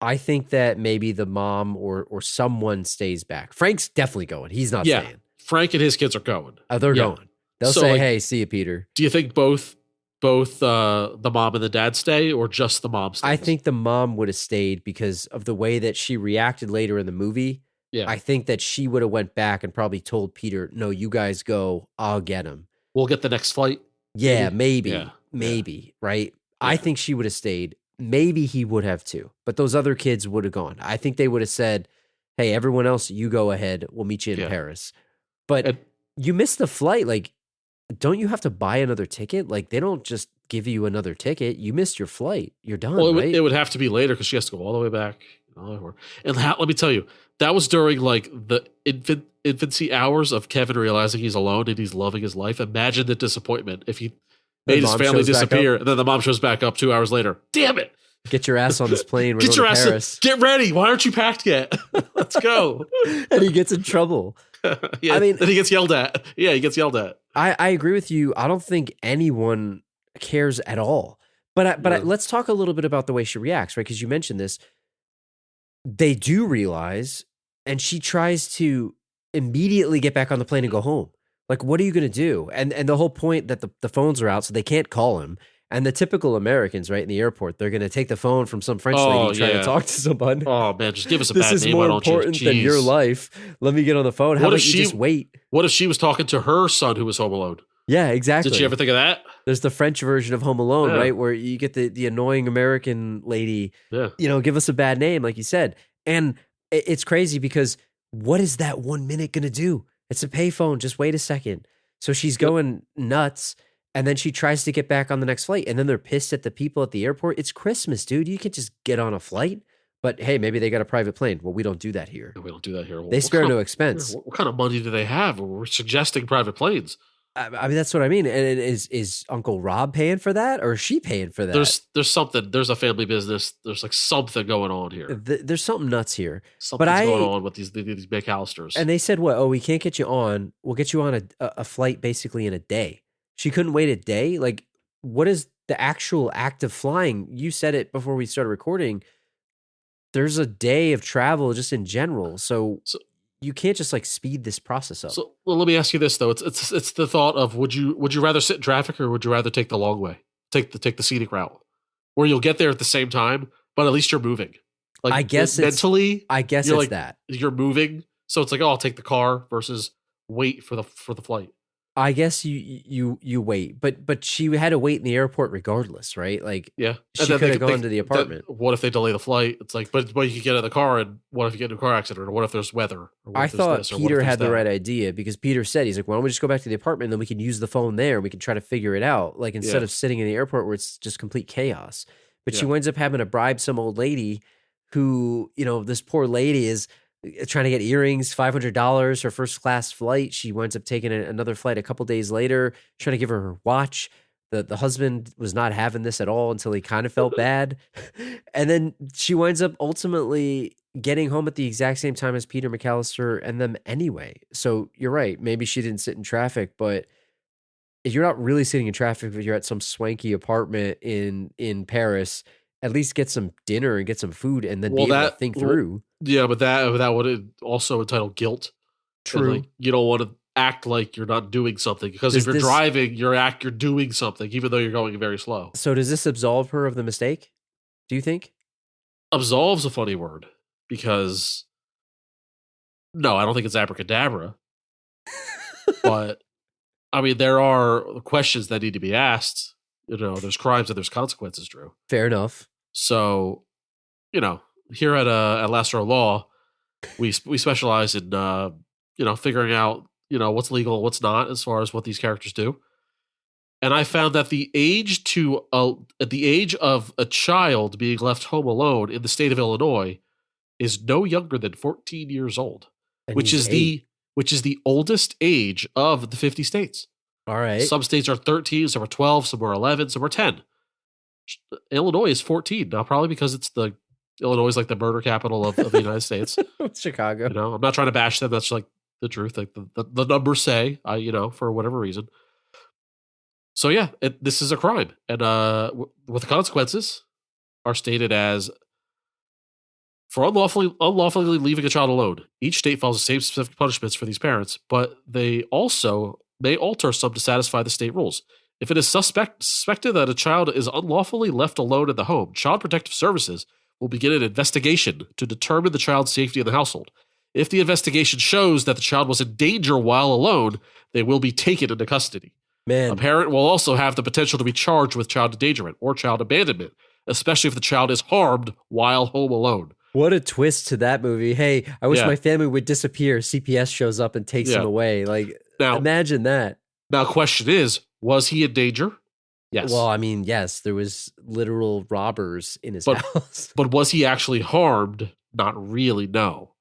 I think that maybe the mom or someone stays back. Frank's definitely going. He's not staying. Frank and his kids are going. They're going. They'll say, hey, see you, Peter. Do you think both the mom and the dad stay, or just the mom stays? I think the mom would have stayed because of the way that she reacted later in the movie. Yeah. I think that she would have went back and probably told Peter, no, you guys go. I'll get him. We'll get the next flight. Yeah, maybe. Yeah. Maybe, right? Yeah. I think she would have stayed. Maybe he would have too. But those other kids would have gone. I think they would have said, hey, everyone else, you go ahead. We'll meet you in Paris. But you missed the flight. Like, don't you have to buy another ticket? Like, they don't just give you another ticket. You missed your flight. You're done, right? It would have to be later because she has to go all the way back. And let me tell you, that was during like the infancy hours of Kevin realizing he's alone and he's loving his life. Imagine the disappointment if he made his family disappear and then the mom shows back up 2 hours later. Damn it. Get your ass on this plane. We're going to Paris. Get ready. Why aren't you packed yet? Let's go. And he gets in trouble. I mean, then he gets yelled at. Yeah, he gets yelled at. I agree with you. I don't think anyone cares at all. But let's talk a little bit about the way she reacts, right? Because you mentioned this. They do realize, and she tries to immediately get back on the plane and go home. Like, what are you going to do? And the whole point that the phones are out, so they can't call him. And the typical Americans, right, in the airport, they're going to take the phone from some French lady trying to talk to someone. Oh, man, just give us a bad name. This is more important than your life. Let me get on the phone. How about you just wait? What if she was talking to her son who was home alone? Yeah, exactly. Did she ever think of that? There's the French version of Home Alone, right, where you get the annoying American lady, give us a bad name, like you said. And it's crazy because what is that 1 minute going to do? It's a payphone. Just wait a second. So she's going nuts. And then she tries to get back on the next flight. And then they're pissed at the people at the airport. It's Christmas, dude. You can just get on a flight. But hey, maybe they got a private plane. Well, we don't do that here. We don't do that here. They spare no expense. What kind of money do they have? We're suggesting private planes. I mean, that's what I mean. And is Uncle Rob paying for that, or is she paying for that? There's something. There's a family business. There's like something going on here. There's something nuts here. Something's going on with these McCallisters. And they said, what? Oh, we can't get you on. We'll get you on a flight basically in a day. She couldn't wait a day? Like, what is the actual act of flying? You said it before we started recording. There's a day of travel just in general. So you can't just like speed this process up. So let me ask you this though. It's the thought of would you rather sit in traffic or would you rather take the long way? Take the scenic route where you'll get there at the same time, but at least you're moving. Like I guess mentally, it's like, that. You're moving. So it's like, oh, I'll take the car versus wait for the flight. I guess you wait, but she had to wait in the airport regardless, right? Like, she could have gone to the apartment. What if they delay the flight? It's like, but you could get in the car, and what if you get in a car accident, or what if there's weather? I thought Peter had the right idea because Peter said, he's like, why don't we just go back to the apartment, and then we can use the phone there, and we can try to figure it out, like instead of sitting in the airport where it's just complete chaos. But she winds up having to bribe some old lady who, this poor lady is trying to get earrings, $500, her first class flight. She winds up taking another flight a couple days later, trying to give her watch. The husband was not having this at all until he kind of felt bad. And then she winds up ultimately getting home at the exact same time as Peter McCallister and them anyway. So you're right. Maybe she didn't sit in traffic, but if you're not really sitting in traffic, if you're at some swanky apartment in Paris, at least get some dinner and get some food and then be able to think through. Yeah, but that would also entitle guilt. True. Like, you don't want to act like you're not doing something because if you're driving, you're doing something even though you're going very slow. So does this absolve her of the mistake? Do you think? Absolve's a funny word because no, I don't think it's abracadabra. But I mean, there are questions that need to be asked. There's crimes and there's consequences, Drew. Fair enough. So, here at Lasso Law, we specialize in figuring out what's legal, what's not, as far as what these characters do. And I found that the age at the age of a child being left home alone in the state of Illinois is no younger than 14 years old, And which he's is 8. which is the oldest age of the 50 states. All right. Some states are 13, some are 12, some are 11, some are 10. Illinois is 14 now, probably because Illinois is like the murder capital of the United States. Chicago. I'm not trying to bash them. That's like the truth. Like the numbers say, for whatever reason. So yeah, this is a crime, and what the consequences are stated as for unlawfully leaving a child alone. Each state follows the same specific punishments for these parents, but they also may alter some to satisfy the state rules. If it is suspected that a child is unlawfully left alone in the home, Child Protective Services will begin an investigation to determine the child's safety in the household. If the investigation shows that the child was in danger while alone, they will be taken into custody. Man. A parent will also have the potential to be charged with child endangerment or child abandonment, especially if the child is harmed while home alone. What a twist to that movie. Hey, I wish my family would disappear. CPS shows up and takes him away. Like, now, imagine that. Now, question is, was he in danger? Yes. Well, I mean, yes, there was literal robbers in his house. But was he actually harmed? Not really, no.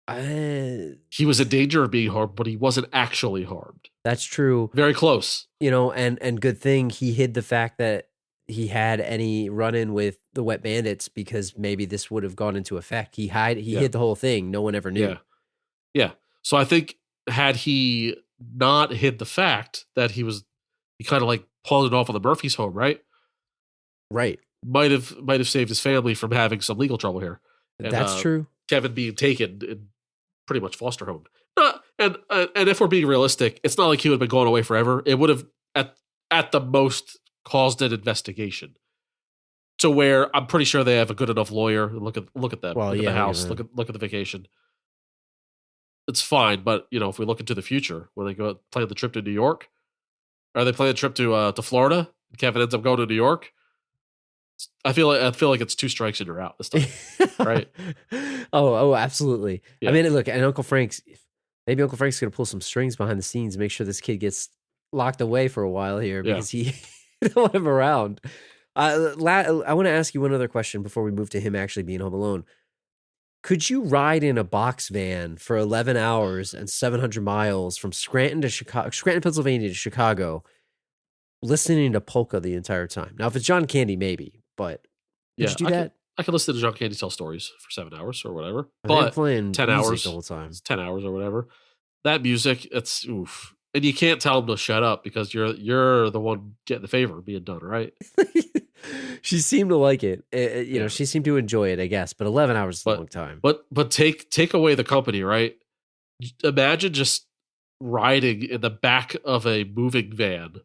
He was in danger of being harmed, but he wasn't actually harmed. That's true. Very close. And good thing he hid the fact that he had any run-in with the Wet Bandits, because maybe this would have gone into effect. He hid the whole thing. No one ever knew. Yeah. So I think had he not hid the fact that he kind of like pawned it off on the Murphys' home, right? Right. Might have saved his family from having some legal trouble here. And, that's true. Kevin being taken in pretty much foster home. And if we're being realistic, it's not like he would have been going away forever. It would have at the most caused an investigation to where I'm pretty sure they have a good enough lawyer. Look at them. Well, look at yeah, the house. Look at the vacation. It's fine, but if we look into the future, when they go plan the trip to New York, or they plan a trip to Florida, and Kevin ends up going to New York, I feel like it's 2 strikes and you're out this time, right? Oh, absolutely. Yeah. I mean, look, and Uncle Frank's gonna pull some strings behind the scenes, make sure this kid gets locked away for a while here because he don't want him around. I want to ask you one other question before we move to him actually being home alone. Could you ride in a box van for 11 hours and 700 miles from Scranton, Pennsylvania to Chicago, listening to polka the entire time? Now, if it's John Candy, maybe, but could you do that? I could listen to John Candy tell stories for 7 hours or whatever. But playing 10 hours the whole time. It's 10 hours or whatever. That music, it's oof. And you can't tell him to shut up because you're the one getting the favor being done, right? She seemed to like it. She seemed to enjoy it, I guess. But 11 hours is a long time. But take away the company, right? Imagine just riding in the back of a moving van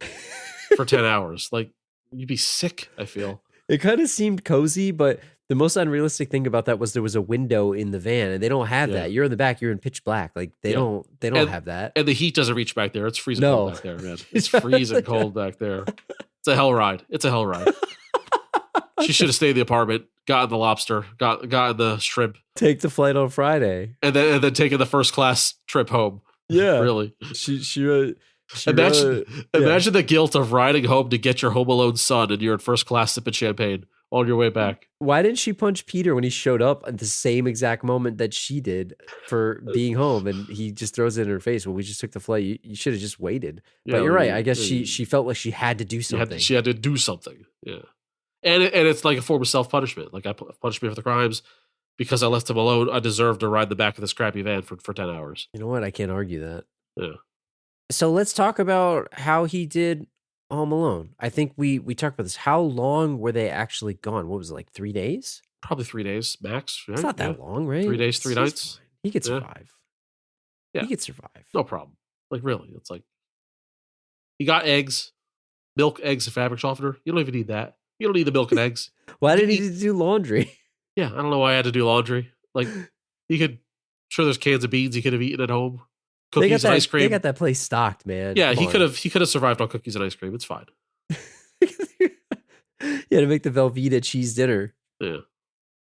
for 10 hours. Like, you'd be sick, I feel. It kind of seemed cozy, but the most unrealistic thing about that was there was a window in the van, and they don't have that. You're in the back, you're in pitch black. Like they don't have that. And the heat doesn't reach back there. It's freezing cold back there, man. It's freezing cold back there. It's a hell ride. She should have stayed in the apartment, gotten the lobster, gotten the shrimp. Take the flight on Friday. And then taking the first class trip home. Yeah. Really. Imagine the guilt of riding home to get your Home Alone son and you're in first class sipping champagne on your way back. Why didn't she punch Peter when he showed up at the same exact moment that she did for being home? And he just throws it in her face. Well, we just took the flight. You should have just waited. But you're right. I guess she felt like she had to do something. She had to do something. Yeah. And it's like a form of self-punishment. Like, I punished me for the crimes because I left him alone. I deserve to ride the back of this crappy van for 10 hours. You know what? I can't argue that. Yeah. So let's talk about how he did Home Alone. I think we talked about this. How long were they actually gone? What was it, like 3 days? Probably 3 days max. Right? It's not that long, right? 3 days, 3 nights. He could survive. Yeah. He could survive. No problem. Like, really. It's like, he got eggs, milk, eggs, and fabric softener. You don't even need that. You don't need the milk and eggs. Why did he do laundry? Yeah, I don't know why I had to do laundry. Like, you could, sure, there's cans of beans he could have eaten at home, cookies and ice cream. They got that place stocked, man. Yeah, Come he on. could have survived on cookies and ice cream. It's fine. Yeah, to make the Velveeta cheese dinner. Yeah.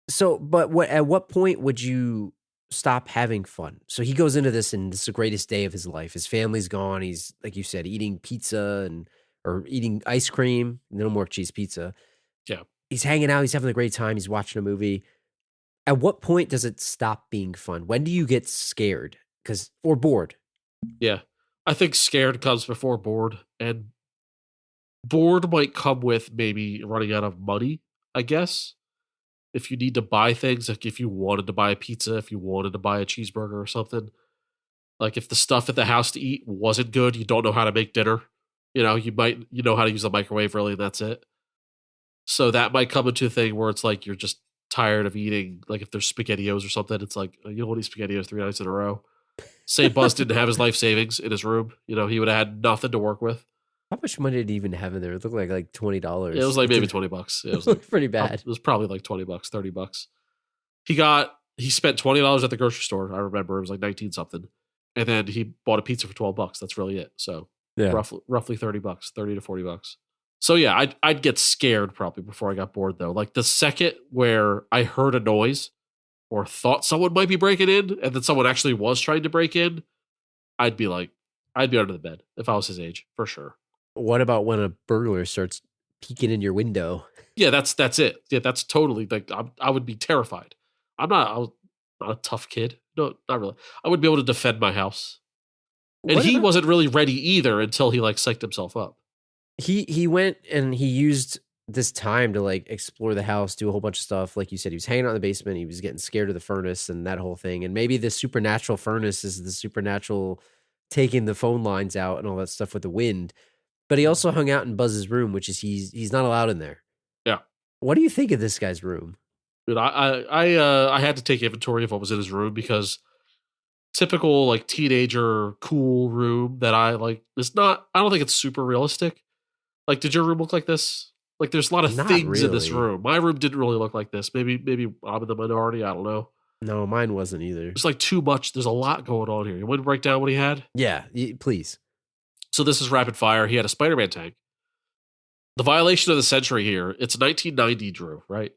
So, but at what point would you stop having fun? So he goes into this, and this is the greatest day of his life. His family's gone. He's, like you said, eating pizza or eating ice cream. No more cheese pizza. Yeah. He's hanging out. He's having a great time. He's watching a movie. At what point does it stop being fun? When do you get scared? Or bored? Yeah. I think scared comes before bored, and bored might come with maybe running out of money, I guess. If you need to buy things, like if you wanted to buy a pizza, if you wanted to buy a cheeseburger or something, like if the stuff at the house to eat wasn't good, you don't know how to make dinner, you know how to use the microwave really, and that's it. So that might come into a thing where it's like you're just tired of eating, like if there's SpaghettiOs or something, it's like, you don't want to eat SpaghettiOs 3 nights in a row. Say Buzz didn't have his life savings in his room, he would have had nothing to work with. How much money did he even have in there? It looked like $20. It was like maybe $20. It was like pretty bad. It was probably like $20, $30. He spent $20 at the grocery store. I remember it was like 19 something, and then he bought a pizza for $12. That's really it. So Yeah. roughly $30, 30 to $40. So yeah, I'd get scared probably before I got bored though. Like the second where I heard a noise or thought someone might be breaking in, and then someone actually was trying to break in, I'd be under the bed if I was his age for sure. What about when a burglar starts peeking in your window? Yeah, that's it. Yeah, that's totally like I would be terrified. I was not a tough kid. No, not really. I would be able to defend my house. And he wasn't really ready either until he like psyched himself up. He went and he used this time to like explore the house, do a whole bunch of stuff. Like you said, he was hanging out in the basement. He was getting scared of the furnace and that whole thing. And maybe the supernatural furnace is the supernatural taking the phone lines out and all that stuff with the wind. But he also hung out in Buzz's room, which is he's not allowed in there. Yeah. What do you think of this guy's room? Dude, I had to take inventory of what was in his room because typical like teenager cool room that I like is not. I don't think it's super realistic. Like, did your room look like this? Like, there's a lot of Not things in this really. room. My room didn't really look like this. Maybe I'm in the minority. I don't know. No, mine wasn't either. There's like too much. There's a lot going on here. You want to break down what he had? Yeah, please. So this is rapid fire. He had a Spider-Man tank. The violation of the century here. It's 1990, Drew, right?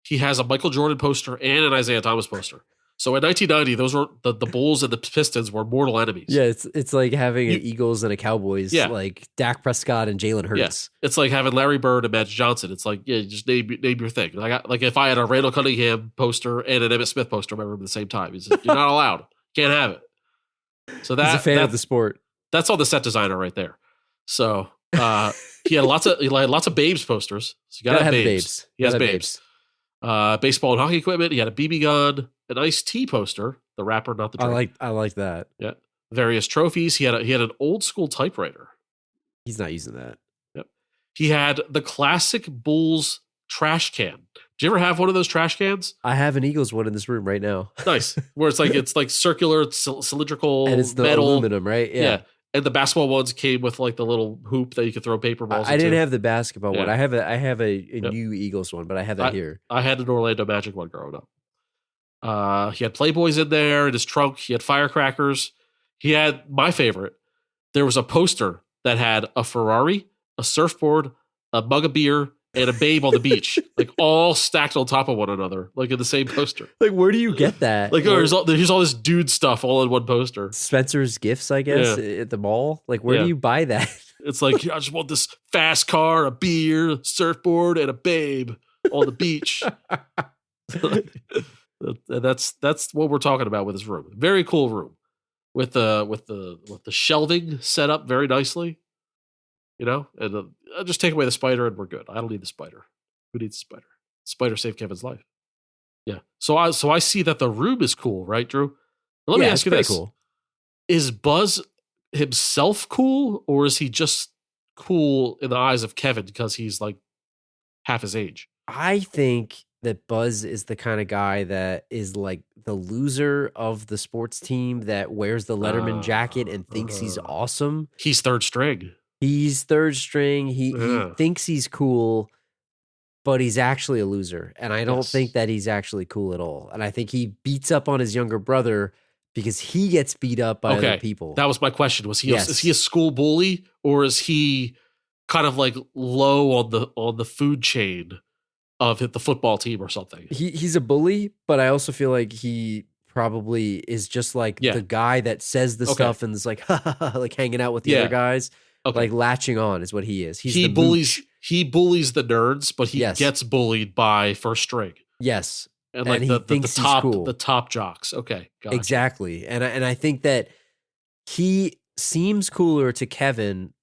He has a Michael Jordan poster and an Isaiah Thomas poster. So in 1990, those were the Bulls and the Pistons were mortal enemies. Yeah, it's like having an Eagles and a Cowboys, like Dak Prescott and Jalen Hurts. Yeah. It's like having Larry Bird and Magic Johnson. It's like, yeah, just name your thing. Like if I had a Randall Cunningham poster and an Emmitt Smith poster in my room at the same time, you're not allowed. Can't have it. So He's a fan of the sport. That's on the set designer right there. So he had lots of Babes posters. So you gotta have Babes. He has Babes. Baseball and hockey equipment. He had a BB gun, an Ice-T poster, the rapper, not the drink. I like that. Yeah. Various trophies. He had an old school typewriter. He's not using that. Yep. He had the classic Bulls trash can. Do you ever have one of those trash cans? I have an Eagles one in this room right now. Nice. Where it's like circular, cylindrical, and it's the metal. aluminum, right? Yeah. And the basketball ones came with like the little hoop that you could throw paper balls into. I didn't have the basketball one. I have a Yep. new Eagles one, but I have that here. I had an Orlando Magic one growing up. He had Playboys in there in his trunk. He had firecrackers. He had my favorite. There was a poster that had a Ferrari, a surfboard, a mug of beer, and a babe on the beach, like all stacked on top of one another, like in the same poster. Like, where do you get that? Like, here's all this dude stuff all in one poster. Spencer's Gifts, I guess, at the mall. Like, where do you buy that? It's like, I just want this fast car, a beer, surfboard, and a babe on the beach. That's what we're talking about with this room. Very cool room with the shelving set up very nicely. And I'll just take away the spider and we're good. I don't need the spider. Who needs the spider? Spider saved Kevin's life. Yeah. So I see that the room is cool, right, Drew? Let me ask you this. Cool. Is Buzz himself cool, or is he just cool in the eyes of Kevin because he's like half his age? I think that Buzz is the kind of guy that is like the loser of the sports team that wears the Letterman jacket and thinks he's awesome. He's third string. He's third string. He thinks he's cool. but he's actually a loser. And I don't Yes. think that he's actually cool at all. And I think he beats up on his younger brother because he gets beat up by other people. That was my question. Was he Yes. is he a school bully, or is he kind of like low on the food chain of the football team or something? He's a bully, but I also feel like he probably is just like Yeah. the guy that says the Okay. stuff and is like like hanging out with the Yeah. other guys. Okay. Like latching on is what he is. He's he the bullies mooch. he bullies the nerds, but he Yes. gets bullied by first string. Yes. And like And he thinks he's cool. the top jocks. Okay. Gotcha. Exactly. And I think that he seems cooler to Kevin,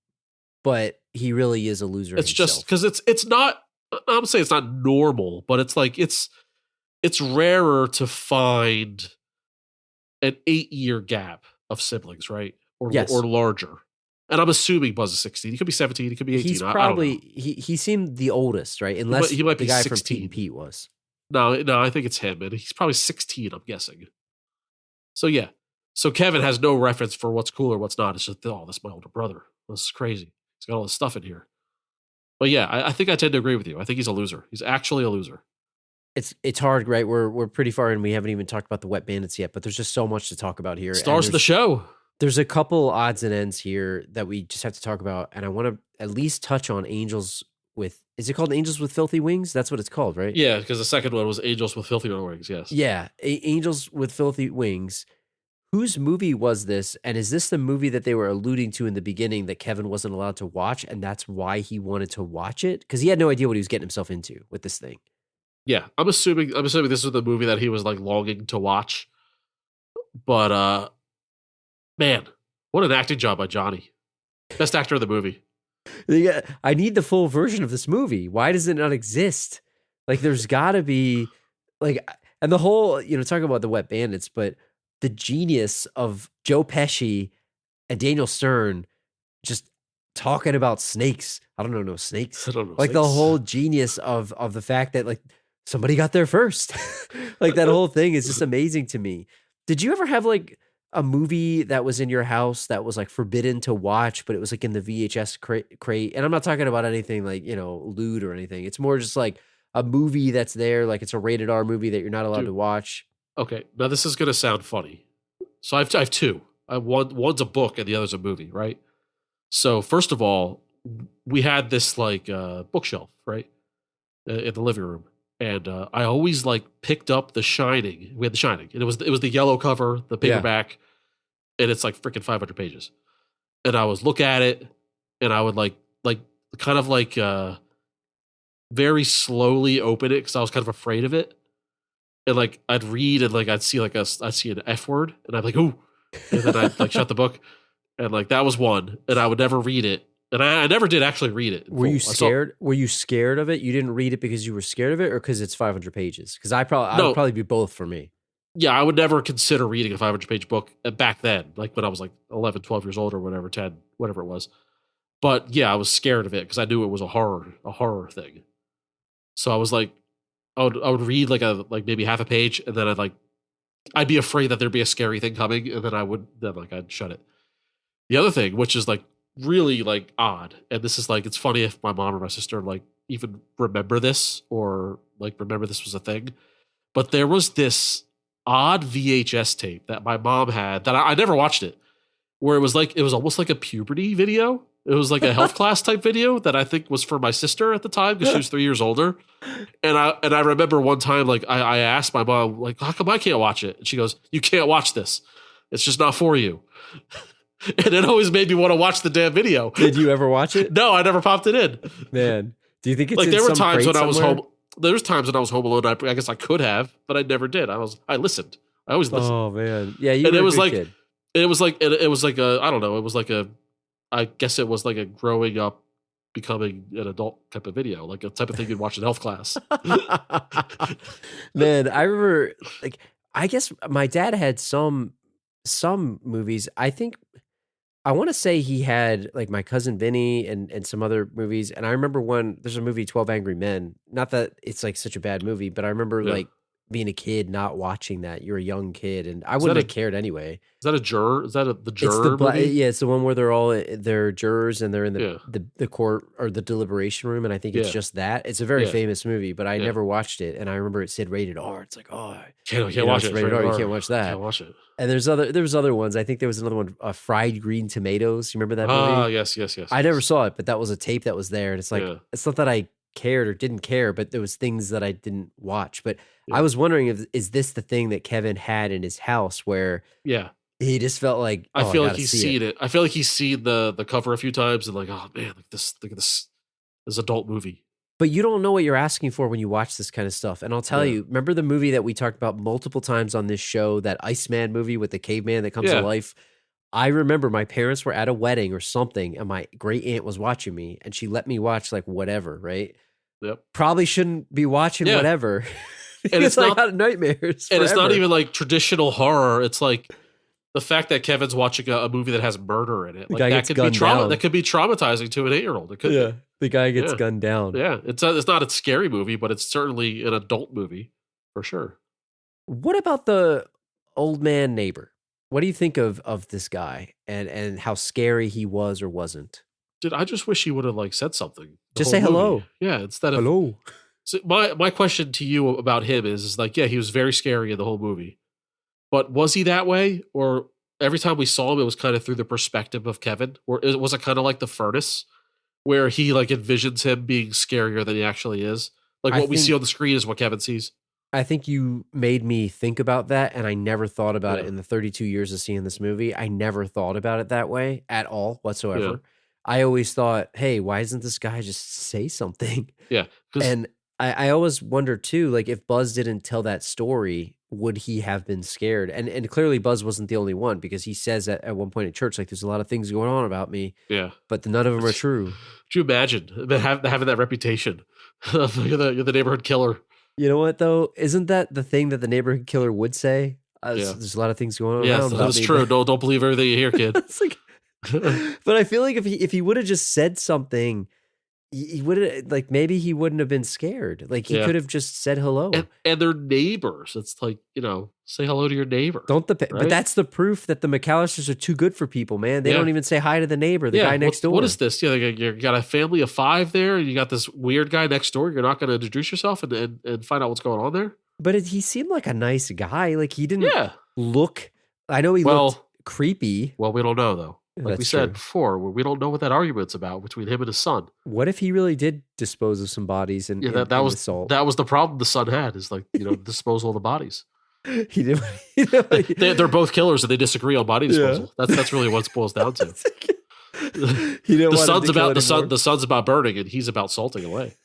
but he really is a loser. It's himself. just because it's not, I'm saying it's not normal, but it's like it's rarer to find an 8-year gap of siblings, right? Or Yes. or larger. And I'm assuming Buzz is 16. He could be 17. He could be 18. He's I don't probably know. he seemed the oldest, right? Unless he might the be guy 16. from Pete and Pete was. No, I think it's him, and he's probably 16. I'm guessing. So yeah, so Kevin has no reference for what's cool or what's not. It's just, oh, that's my older brother. This is crazy. He's got all this stuff in here. But yeah, I think I tend to agree with you. I think he's a loser. He's actually a loser. It's hard, right? We're pretty far in. We haven't even talked about the Wet Bandits yet, but there's just so much to talk about here. And Stars of the there's- show. There's a couple odds and ends here that we just have to talk about, and I want to at least touch on Angels with. Is it called Angels with Filthy Wings? That's what it's called, right? Yeah, because the second one was Angels with Filthy Wings. Yes. Yeah, Angels with Filthy Wings. Whose movie was this? And is this the movie that they were alluding to in the beginning that Kevin wasn't allowed to watch, and that's why he wanted to watch it? Because he had no idea what he was getting himself into with this thing. Yeah, I'm assuming this is the movie that he was like longing to watch. But man, what an acting job by Johnny. Best actor of the movie. I need the full version of this movie. Why does it not exist? Like, there's got to be like, and the whole, talking about the Wet Bandits, but the genius of Joe Pesci and Daniel Stern just talking about snakes. I don't know, no snakes. I don't know. Like the whole genius of the fact that like somebody got there first. Like that whole thing is just amazing to me. Did you ever have like a movie that was in your house that was like forbidden to watch, but it was like in the VHS crate? And I'm not talking about anything like, lewd or anything. It's more just like a movie that's there. Like it's a rated R movie that you're not allowed to watch. Okay, now this is going to sound funny. So I have two. One's a book and the other's a movie, right? So first of all, we had this like bookshelf, right, in the living room, and I always like picked up The Shining. We had The Shining, and it was the yellow cover, the paperback, and it's like freaking 500 pages. And I would look at it, and I would like kind of like very slowly open it because I was kind of afraid of it. And like I'd read and like I'd see an F word and I'd be like, ooh, and then I'd like shut the book, and like that was one, and I would never read it, and I never did actually read it. Were you scared? Were you scared of it? You didn't read it because you were scared of it, or because it's 500 pages? Because I would probably be both for me. Yeah, I would never consider reading a 500-page book back then, like when I was like 11, 12 years old or whatever, 10, whatever it was. But yeah, I was scared of it because I knew it was a horror thing. So I was like, I would read like maybe half a page, and then I'd be afraid that there'd be a scary thing coming, and then I'd shut it. The other thing, which is like really like odd, and this is like, it's funny if my mom or my sister like even remember this or like remember this was a thing, but there was this odd VHS tape that my mom had that I never watched it, where it was almost like a puberty video. It was like a health class type video that I think was for my sister at the time because she was 3 years older. And I remember one time, like I asked my mom, like, how come I can't watch it? And she goes, you can't watch this. It's just not for you. And it always made me want to watch the damn video. Did you ever watch it? No, I never popped it in. Man, do you think it's like in there were some times crate when I was somewhere? home? There was times when I was home alone. I guess I could have, but I never did. I listened. I always listened. Oh man, yeah, and were it was a good like kid. it was like a I don't know. It was like a, I guess it was like a growing up, becoming an adult type of video, like a type of thing you'd watch in health class. Man, I remember, like, I guess my dad had some movies. I think I want to say he had like My Cousin Vinny and some other movies. And I remember there's a movie 12 Angry Men. Not that it's like such a bad movie, but I remember like being a kid, not watching that. You're a young kid, and I wouldn't have cared anyway. Is that a juror? Is that the juror It's the movie? yeah, it's the one where they're jurors and they're in the court or the deliberation room, and I think it's just that. It's a very famous movie, but I never watched it, and I remember it said rated R. It's like, oh, can't watch it. Rated R. You can't watch that. Can't watch it. And there was other ones. I think there was another one, Fried Green Tomatoes. You remember that movie? Ah, yes. I never saw it, but that was a tape that was there, and it's like it's not that I cared or didn't care, but there was things that I didn't watch. But I was wondering is this the thing that Kevin had in his house where he just felt like I feel like he's seen it. I feel like he's seen the cover a few times and like, oh man, like this, look at this adult movie. But you don't know what you're asking for when you watch this kind of stuff. And I'll tell you, remember the movie that we talked about multiple times on this show, that Iceman movie with the caveman that comes to life? I remember my parents were at a wedding or something, and my great aunt was watching me, and she let me watch like whatever, right? Yep. Probably shouldn't be watching whatever. And it's like not nightmares. And forever. it's not even like traditional horror. It's like the fact that Kevin's watching a movie that has murder in it. Like that could be that could be traumatizing to an 8-year-old. It could be. The guy gets gunned down. Yeah. It's not a scary movie, but it's certainly an adult movie for sure. What about the old man neighbor? What do you think of this guy and how scary he was or wasn't? Dude, I just wish he would have like said something. Just say hello. Yeah, instead of hello. So my question to you about him is like, he was very scary in the whole movie. But was he that way? Or every time we saw him, it was kind of through the perspective of Kevin? Or was it kind of like the furnace where he like envisions him being scarier than he actually is? Like what we see on the screen is what Kevin sees. I think you made me think about that, and I never thought about it in the 32 years of seeing this movie. I never thought about it that way at all whatsoever. Yeah. I always thought, hey, why doesn't this guy just say something? Yeah. And I always wonder too, like if Buzz didn't tell that story, would he have been scared? And clearly Buzz wasn't the only one, because he says at one point at church, like, there's a lot of things going on about me. Yeah. But none of them are true. Could you imagine having that reputation? You're the neighborhood killer. You know what, though? Isn't that the thing that the neighborhood killer would say? There's a lot of things going on. Yes, that's true. Don't believe everything you hear, kid. Like, but I feel like if he would have just said something, he would have, like, maybe he wouldn't have been scared. Like, he could have just said hello. And they're neighbors. It's like, say hello to your neighbor. But that's the proof that the McCallisters are too good for people, man. They don't even say hi to the neighbor, the guy next door. What is this? You got a family of 5 there, and you got this weird guy next door. You're not going to introduce yourself and find out what's going on there? But he seemed like a nice guy. Like, he didn't look... I know he looked creepy. Well, we don't know, though. Like we said before, we don't know what that argument's about between him and his son. What if he really did dispose of some bodies and that was the problem the son had, is like, disposal of the bodies. He did. They're both killers and they disagree on body disposal. That's really what it boils down to. The son's about burning and he's about salting away.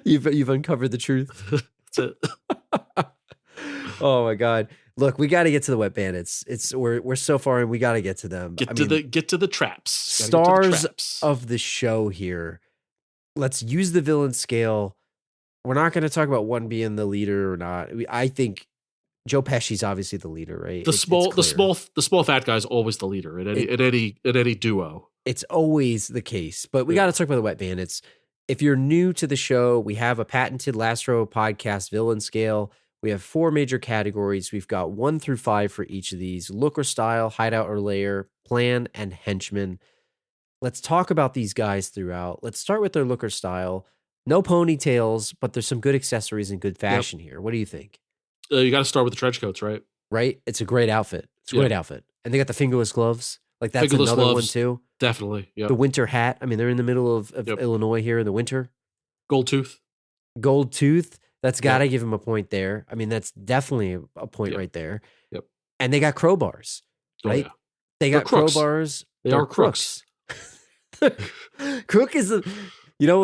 You've uncovered the truth. That's it. Oh my God. Look, we got to get to the Wet Bandits. We're so far in, we got to get to them. Get to the traps. Stars of the show here. Let's use the villain scale. We're not going to talk about one being the leader or not. I think Joe Pesci's obviously the leader, right? The small fat guy's always the leader in any duo. It's always the case. But we got to talk about the Wet Bandits. If you're new to the show, we have a patented Last Row podcast villain scale. We have 4 major categories. We've got 1 through 5 for each of these: look or style, hideout or lair, plan, and henchman. Let's talk about these guys throughout. Let's start with their look or style. No ponytails, but there's some good accessories and good fashion here. What do you think? You got to start with the trench coats, right? Right? It's a great outfit. It's a great outfit. And they got the fingerless gloves. Like, that's fingerless another gloves, one too. Definitely. Yeah. The winter hat. I mean, they're in the middle of Illinois here in the winter. Gold tooth. That's got to give him a point there. I mean, that's definitely a point right there. Yep. And they got crowbars, right? Oh, yeah. They got crowbars. They are crooks. Crook is I'm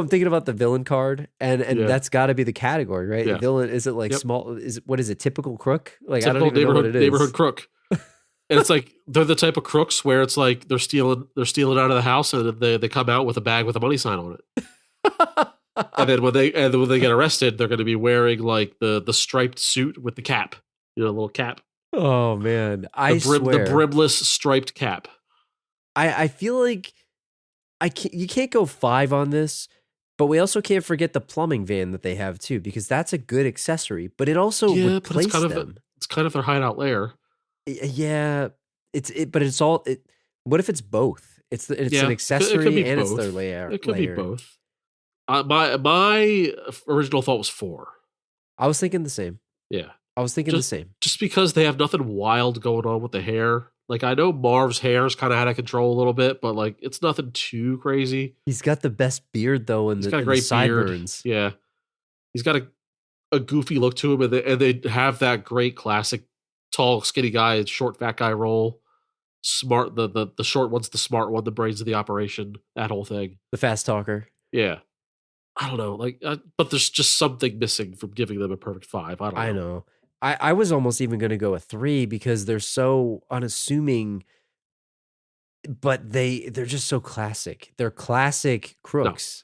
thinking about the villain card, and that's got to be the category, right? Yeah. The villain, is it like small? What is it? Typical crook? Like, typical, I don't even know what it is. Neighborhood crook. And it's like they're the type of crooks where it's like they're stealing out of the house and they come out with a bag with a money sign on it. And then when they get arrested, they're going to be wearing like the striped suit with the cap, a little cap. Oh man, I swear, the brimless striped cap. I feel like you can't go 5 on this But we also can't forget the plumbing van that they have too, because that's a good accessory. But it also Yeah, would but it's place kind of them. it's kind of their hideout lair. Yeah, but it's all. What if it's both? It's Yeah, an it accessory could be and it's both. their layer. It could be both. My original thought was 4. I was thinking the same. Yeah, I was thinking the same. just because they have nothing wild going on with the hair. Like, I know Marv's hair is kind of out of control a little bit, but like it's nothing too crazy. He's got the best beard though, and He's the, got a and great the sideburns. beard. Yeah, he's got a goofy look to him, and they have that great classic tall, skinny guy, short, fat guy role. Smart, the short one's the smart one, the brains of the operation, that whole thing. The fast talker. Yeah, I don't know, like, but there's just something missing from giving them a perfect 5. I don't know. I know. I was almost even going to go a 3 because they're so unassuming, but they're just so classic. They're classic crooks.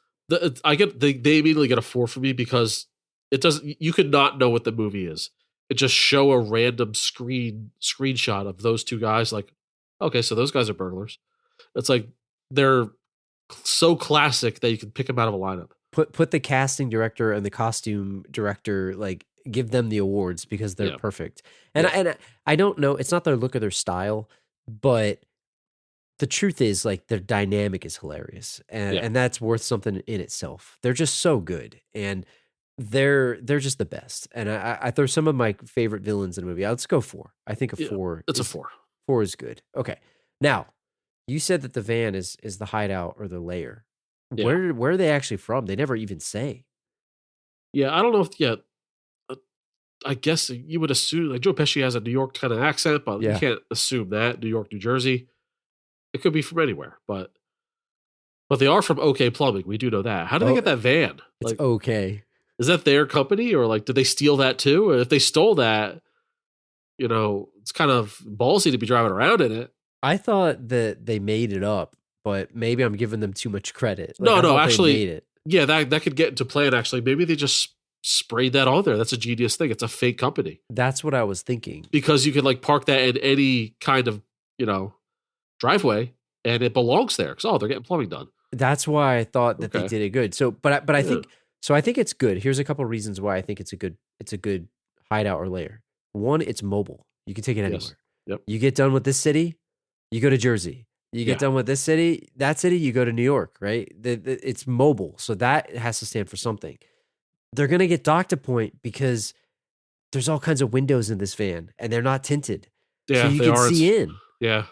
I get they immediately get a 4 for me because it doesn't. You could not know what the movie is. It just show a random screenshot of those two guys. Like, okay, so those guys are burglars. It's like they're so classic that you can pick them out of a lineup. Put the casting director and the costume director, like, give them the awards because they're perfect. And I don't know, it's not their look or their style, but the truth is, like, their dynamic is hilarious, and that's worth something in itself. They're just so good, and they're just the best. And I throw some of my favorite villains in a movie. Let's go 4. I think a 4. It's a 4. 4 is good. Okay, now you said that the van is the hideout or the lair. Yeah. Where are they actually from? They never even say. Yeah, I don't know if yet. I guess you would assume, like, Joe Pesci has a New York kind of accent, but you can't assume that. New York, New Jersey. It could be from anywhere, but they are from OK Plumbing. We do know that. How did they get that van? It's Like, okay. Is that their company, or like did they steal that too? Or if they stole that, it's kind of ballsy to be driving around in it. I thought that they made it up, but maybe I'm giving them too much credit. No, I thought actually, they made it. Yeah, that could get into plan. Actually, maybe they just sprayed that on there. That's a genius thing. It's a fake company. That's what I was thinking. Because you could, like, park that in any kind of driveway, and it belongs there. Because they're getting plumbing done. That's why I thought that they did it good. So, but I think so. I think it's good. Here's a couple of reasons why I think it's a good hideout or lair. One, it's mobile. You can take it anywhere. Yes. Yep. You get done with this city, you go to Jersey. You get done with this city, that city, you go to New York. Right? It's mobile, so that has to stand for something. They're gonna get docked a point because there's all kinds of windows in this van, and they're not tinted, Yeah, so you can see in. Yeah.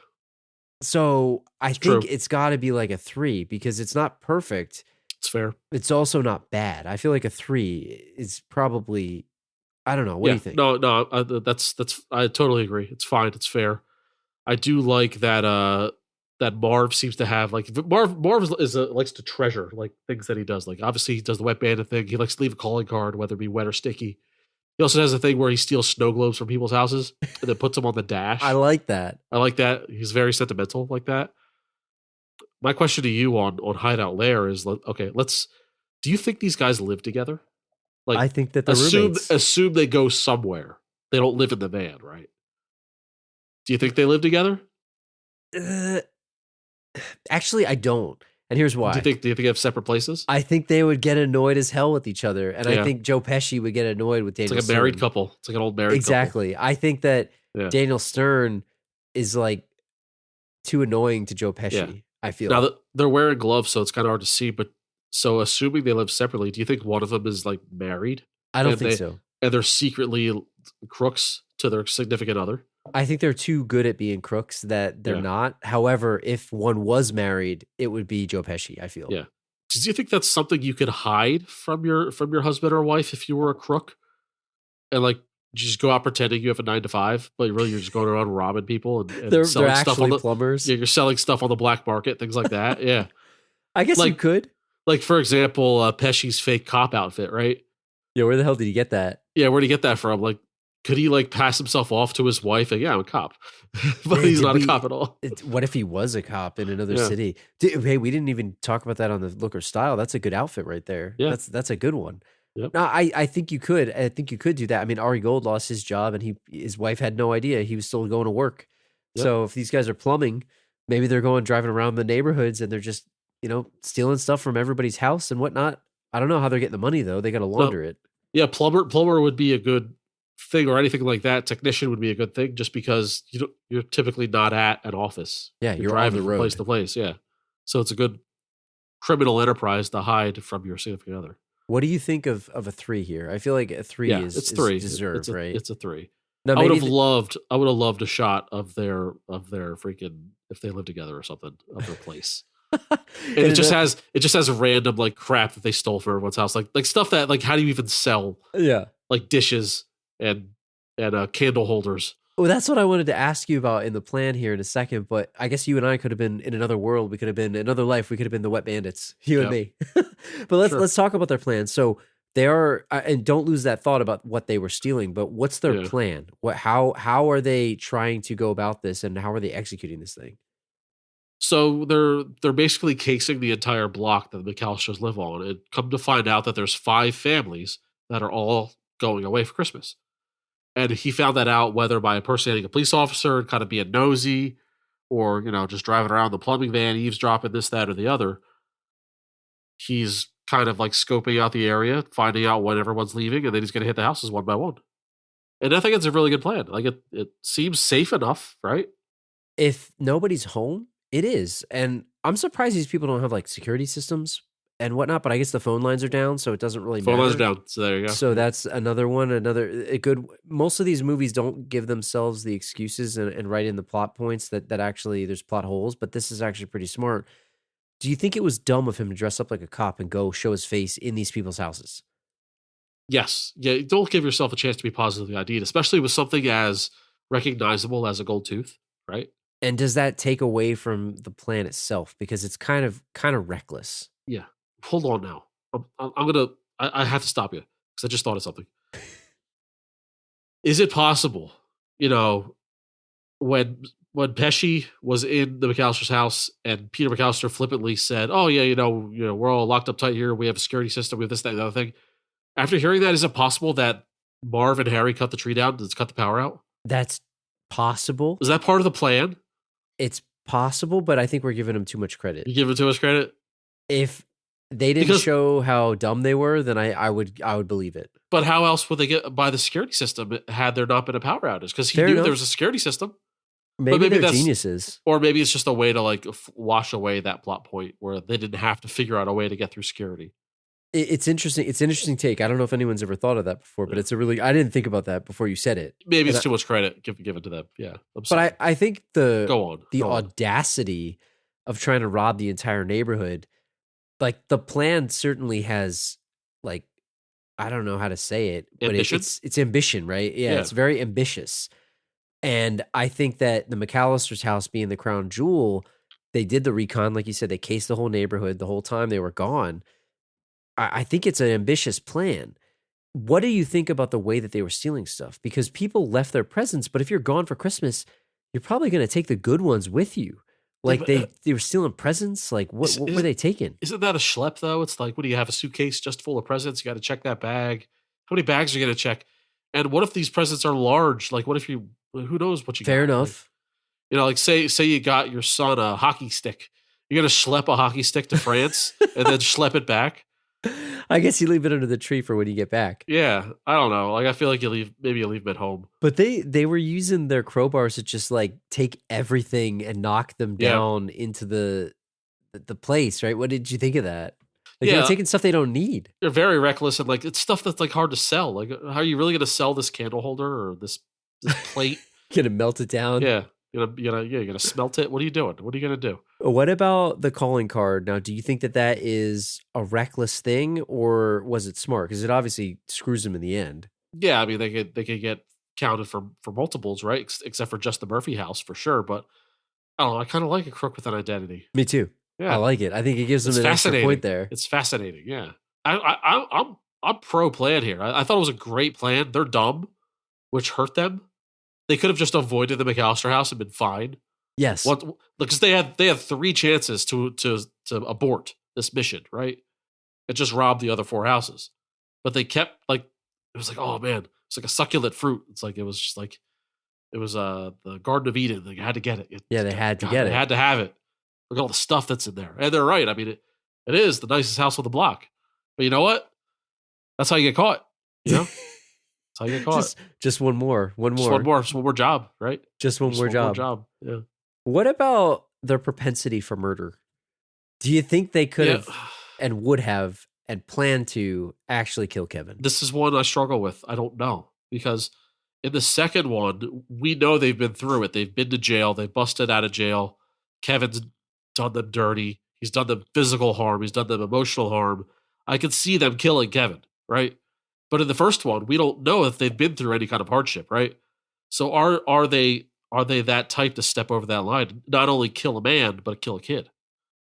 So I think true. it's got to be like a 3 because it's not perfect. It's fair. It's also not bad. I feel like a 3 is probably, I don't know. What do you think? No, that's I totally agree. It's fine. It's fair. I do like that that Marv seems to have, like, Marv likes to treasure, like, things that he does. Like, obviously he does the Wet Bandit thing. He likes to leave a calling card, whether it be wet or sticky. He also has a thing where he steals snow globes from people's houses and then puts them on the dash. I like that. I like that. He's very sentimental like that. My question to you on Hideout Lair is, okay, do you think these guys live together? Like, I think that they're roommates. Assume they go somewhere. They don't live in the van, right? Do you think they live together? Actually, I don't. And here's why. Do you think they have separate places? I think they would get annoyed as hell with each other. And I think Joe Pesci would get annoyed with Daniel Stern. It's like a married couple. It's like an old married couple. Exactly. I think that Daniel Stern is, like, too annoying to Joe Pesci, I feel. Now, they're wearing gloves, so it's kind of hard to see. But so assuming they live separately, do you think one of them is, like, married? I don't think so. And they're secretly crooks to their significant other? I think they're too good at being crooks that they're not. However, if one was married, it would be Joe Pesci, I feel. Yeah. Do you think that's something you could hide from your husband or wife if you were a crook? And, like, you just go out pretending you have a 9 to 5, but really you're just going around robbing people and they're selling stuff on the plumbers. Yeah, you're selling stuff on the black market, things like that. Yeah. I guess you could. Like, for example, Pesci's fake cop outfit, right? Yeah, where the hell did he get that? Yeah, where'd he get that from? Like, could he, like, pass himself off to his wife? And, I'm a cop. But he's not a cop at all. What if he was a cop in another city? Hey, we didn't even talk about that on the look or style. That's a good outfit right there. Yeah. That's a good one. Yep. No, I think you could. I think you could do that. I mean, Ari Gold lost his job and his wife had no idea he was still going to work. Yep. So if these guys are plumbing, maybe they're driving around the neighborhoods and they're just, stealing stuff from everybody's house and whatnot. I don't know how they're getting the money though. They got to launder it. Yeah, plumber would be a good thing, or anything like that. Technician would be a good thing, just because you're typically not at an office. Yeah, you're driving on the road. from place to place. Yeah, so it's a good criminal enterprise to hide from your significant other. What do you think of a 3 here? I feel like a 3 it's 3. deserved, right? It's a 3. No, I would have loved a shot of their freaking, if they live together or something, of their place. And it just has random like crap that they stole from everyone's house, like stuff that, like, how do you even sell like dishes and candle holders? Well, that's what I wanted to ask you about in the plan here in a second, but I guess you and I could have been in another world. We could have been another life. We could have been the Wet Bandits, you and me. But let's talk about their plan. So they are, and don't lose that thought about what they were stealing, but what's their plan? How are they trying to go about this, and how are they executing this thing? So they're basically casing the entire block that the McCallisters live on, and come to find out that there's 5 families that are all going away for Christmas. And he found that out whether by impersonating a police officer and kind of being nosy, or, just driving around the plumbing van, eavesdropping this, that, or the other. He's kind of like scoping out the area, finding out when everyone's leaving, and then he's going to hit the houses one by one. And I think it's a really good plan. Like, it seems safe enough, right? If nobody's home, it is. And I'm surprised these people don't have like security systems and whatnot, but I guess the phone lines are down, so it doesn't really matter. Phone lines are down, so there you go. So that's another one, a good. Most of these movies don't give themselves the excuses and write in the plot points that actually there's plot holes, but this is actually pretty smart. Do you think it was dumb of him to dress up like a cop and go show his face in these people's houses? Yes. Yeah, don't give yourself a chance to be positively ID'd, especially with something as recognizable as a gold tooth, right? And does that take away from the plan itself? Because it's kind of reckless. Yeah. Hold on now. I have to stop you because I just thought of something. Is it possible, when Pesci was in the McCallister's house and Peter McCallister flippantly said, "Oh yeah, we're all locked up tight here. We have a security system. We have this, that, and the other thing." After hearing that, is it possible that Marv and Harry cut the tree down to cut the power out? That's possible. Is that part of the plan? It's possible, but I think we're giving them too much credit. You give them too much credit? If they didn't show how dumb they were, then I would believe it. But how else would they get by the security system had there not been a power outage? Because he knew there was a security system. Maybe they're geniuses. Or maybe it's just a way to like wash away that plot point where they didn't have to figure out a way to get through security. It's interesting. It's an interesting take. I don't know if anyone's ever thought of that before, but I didn't think about that before you said it. Maybe it's too much credit given to them. Yeah. But I think the Go on. audacity of trying to rob the entire neighborhood, like the plan certainly has, like, I don't know how to say it, but it's ambition, right? Yeah, it's very ambitious. And I think that the McCallister's house being the crown jewel, they did the recon, like you said, they cased the whole neighborhood the whole time they were gone. I think it's an ambitious plan. What do you think about the way that they were stealing stuff? Because people left their presents, but if you're gone for Christmas, you're probably going to take the good ones with you. Like they were stealing presents. Like what were they taking? Isn't that a schlep though? It's like, what do you have, a suitcase just full of presents? You got to check that bag. How many bags are you going to check? And what if these presents are large? Like what if who knows what you got? Fair enough. Like, like say you got your son a hockey stick. You're going to schlep a hockey stick to France and then schlep it back? I guess you leave it under the tree for when you get back. Yeah, I don't know. Like I feel like you leave them at home. But they were using their crowbars to just like take everything and knock them down into the place, right? What did you think of that? Like they're taking stuff they don't need. They're very reckless, and like it's stuff that's like hard to sell. Like, how are you really going to sell this candle holder or this plate? Gonna melt it down? Yeah. You're gonna smelt it. What are you doing? What are you gonna do? What about the calling card? Now, do you think that is a reckless thing, or was it smart? Because it obviously screws them in the end. Yeah, I mean they could get counted for multiples, right? Except for just the Murphy house for sure. But I don't know. I kind of like a crook with an identity. Me too. Yeah, I like it. I think it gives them an extra point there. It's fascinating. Yeah, I'm pro plan here. I thought it was a great plan. They're dumb, which hurt them. They could have just avoided the McCallister house and been fine. Yes, because they had 3 chances to abort this mission, right? And just rob the other 4 houses, but they kept like it was like, oh man, it's like a succulent fruit. It's like it was the Garden of Eden. They had to get it. They had to get it. They had to have it. Look at all the stuff that's in there. And they're right. I mean, it is the nicest house on the block. But you know what? That's how you get caught. You know? That's how you get caught. Just one more. Just one more job, right? Just one more job. Yeah. What about their propensity for murder? Do you think they could have and would have and planned to actually kill Kevin? This is one I struggle with. I don't know. Because in the second one, we know they've been through it. They've been to jail. They've busted out of jail. Kevin's done them dirty. He's done them physical harm. He's done them emotional harm. I could see them killing Kevin, right? But in the first one, we don't know if they've been through any kind of hardship, right? So are they that type to step over that line? Not only kill a man, but kill a kid.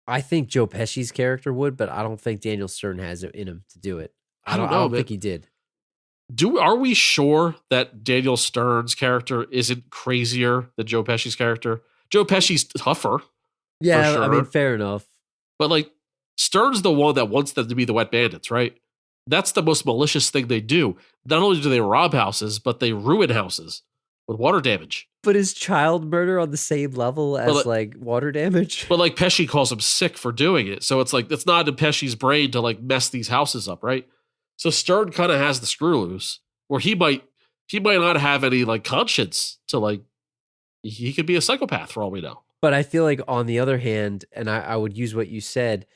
I think Joe Pesci's character would, but I don't think Daniel Stern has it in him to do it. I don't think he did. Are we sure that Daniel Stern's character isn't crazier than Joe Pesci's character? Joe Pesci's tougher. Yeah, sure. I mean, fair enough. But like, Stern's the one that wants them to be the Wet Bandits, right? That's the most malicious thing they do. Not only do they rob houses, but they ruin houses with water damage. But is child murder on the same level as like water damage? But like Pesci calls him sick for doing it. So it's like, it's not in Pesci's brain to like mess these houses up, right? So Stern kind of has the screw loose where he might not have any like conscience to like, he could be a psychopath for all we know. But I feel like on the other hand, and I would use what you said,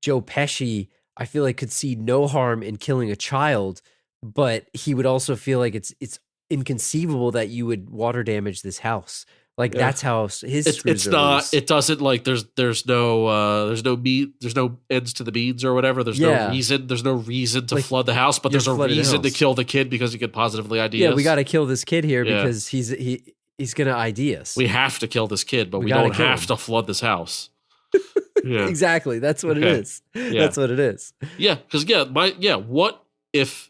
Joe Pesci, I feel like could see no harm in killing a child, but he would also feel like it's inconceivable that you would water damage this house. Like that's how his screws are loose. It doesn't like there's no ends to the beans or whatever. There's no reason to flood the house, but there's a reason to kill the kid because he could positively ID us. Yeah, we got to kill this kid here because he's going to ID us. We have to kill this kid, but we don't have to flood this house. Yeah. Exactly. That's what it is. Yeah. That's what it is. Yeah, because what if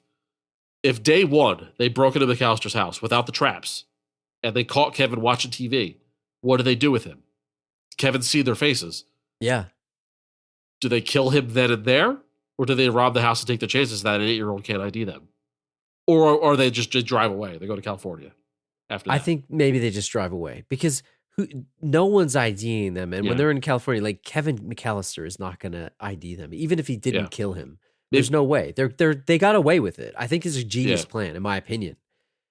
day one they broke into McCallister's house without the traps and they caught Kevin watching TV? What do they do with him? Kevin see their faces. Yeah. Do they kill him then and there? Or do they rob the house and take the chances that an 8-year-old can't ID them? Or they just drive away? They go to California after that. I think maybe they just drive away because no one's IDing them. And when they're in California, like Kevin McCallister is not going to ID them, even if he didn't kill him. There's no way. They got away with it. I think it's a genius plan, in my opinion.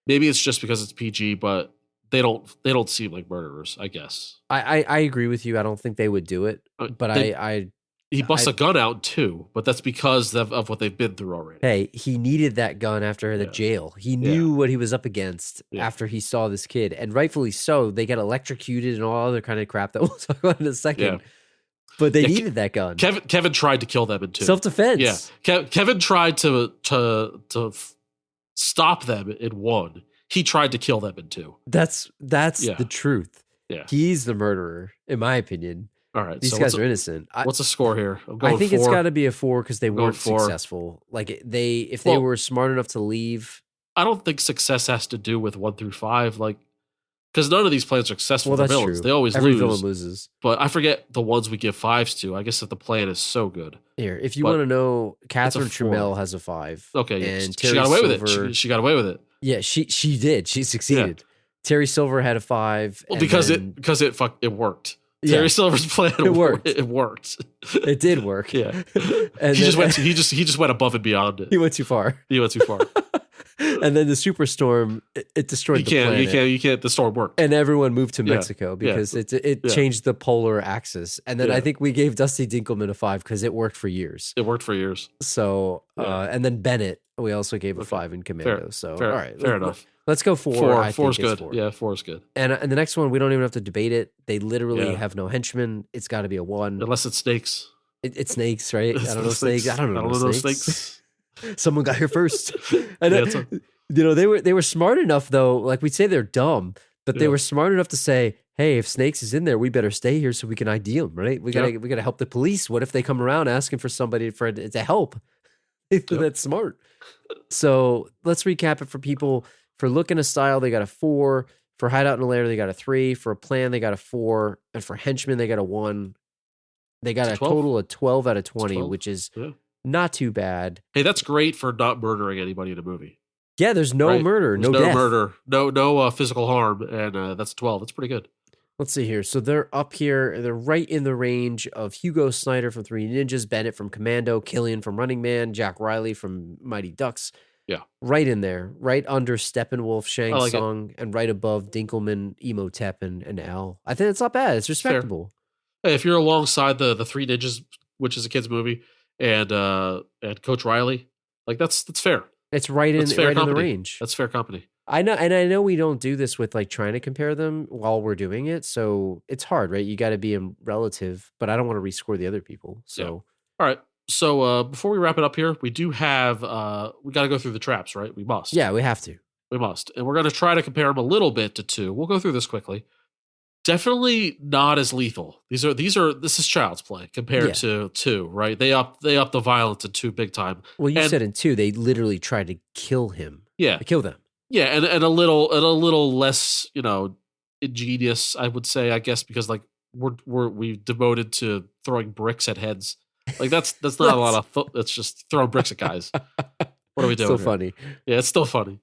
Maybe it's just because it's PG, but they don't seem like murderers, I guess. I agree with you. I don't think they would do it, but he busts a gun out too, but that's because of what they've been through already. Hey, he needed that gun after the jail. He knew what he was up against after he saw this kid, and rightfully so. They got electrocuted and all other kind of crap that we'll talk about in a second. Yeah. But they needed that gun. Kevin tried to kill them in 2. Self-defense. Yeah, Kevin tried to stop them in 1. He tried to kill them in 2. That's the truth. Yeah, he's the murderer, in my opinion. All right, these guys are innocent. What's the score here? I think 4. It's got to be a 4 because they weren't successful. Like if they were smart enough to leave. I don't think success has to do with 1 through 5. Like, because none of these plans are successful. Well, for villains. True. They always Every lose. villain loses. But I forget the ones we give 5s to. I guess if the plan is so good. Here, if you want to know, Catherine Trammell has a 5. Okay, and she got away with it. She got away with it. Yeah, she did. She succeeded. Yeah. Terry Silver had a 5. Well, because it worked. Yeah. Terry Silver's plan worked. It worked. It did work. Yeah. And he just went above and beyond it. He went too far. And then the superstorm, it destroyed the planet. You can't. The storm worked, and everyone moved to Mexico because it changed the polar axis. And then I think we gave Dusty Dinkelman a 5 because it worked for years. So, and then Bennett, we also gave a 5 in Commando. All right, fair enough. Let's go 4. 4 is good. 4. Yeah, 4 is good. And the next one, we don't even have to debate it. They literally have no henchmen. It's got to be a 1, unless it's snakes. It's snakes, right? I don't know snakes. I don't know snakes. Someone got here first. And they were smart enough though. Like we'd say they're dumb, but they were smart enough to say, "Hey, if Snakes is in there, we better stay here so we can ID him, right? We gotta help the police. What if they come around asking for somebody to help?" That's smart. So let's recap it for people. For Look and a Style, they got a 4. For Hideout in a Lair, they got a 3. For A Plan, they got a 4. And for Henchmen, they got a 1. They got a total of 12 out of 20, which is not too bad. Hey, that's great for not murdering anybody in a movie. Yeah, there's no murder, no death. murder, no physical harm, and that's 12. That's pretty good. Let's see here. So they're up here. They're right in the range of Hugo Snyder from Three Ninjas, Bennett from Commando, Killian from Running Man, Jack Riley from Mighty Ducks. Yeah. Right in there. Right under Steppenwolf, Shang I like Tsung, and right above Dinkelman, Emotep, and Al. I think it's not bad. It's respectable. Hey, if you're alongside the Three Ninjas, which is a kid's movie, and Coach Riley, like that's fair. It's right in the range. That's fair company. I know, and I know we don't do this with like trying to compare them while we're doing it, so it's hard, right? You got to be in relative, but I don't want to rescore the other people. So, all right. So before we wrap it up here, we do have we got to go through the traps, right? We must. Yeah, we have to. We must, and we're going to try to compare them a little bit to 2. We'll go through this quickly. Definitely not as lethal. This is child's play compared to 2, right? They up the violence in 2 big time. Well, you said in 2 they literally tried to kill him. Yeah, kill them. Yeah, and a little less, ingenious, I would say, I guess, because like we've devoted to throwing bricks at heads. Like that's not a lot of. It's just throwing bricks at guys. What are we doing? Still here? Funny. Yeah, it's still funny.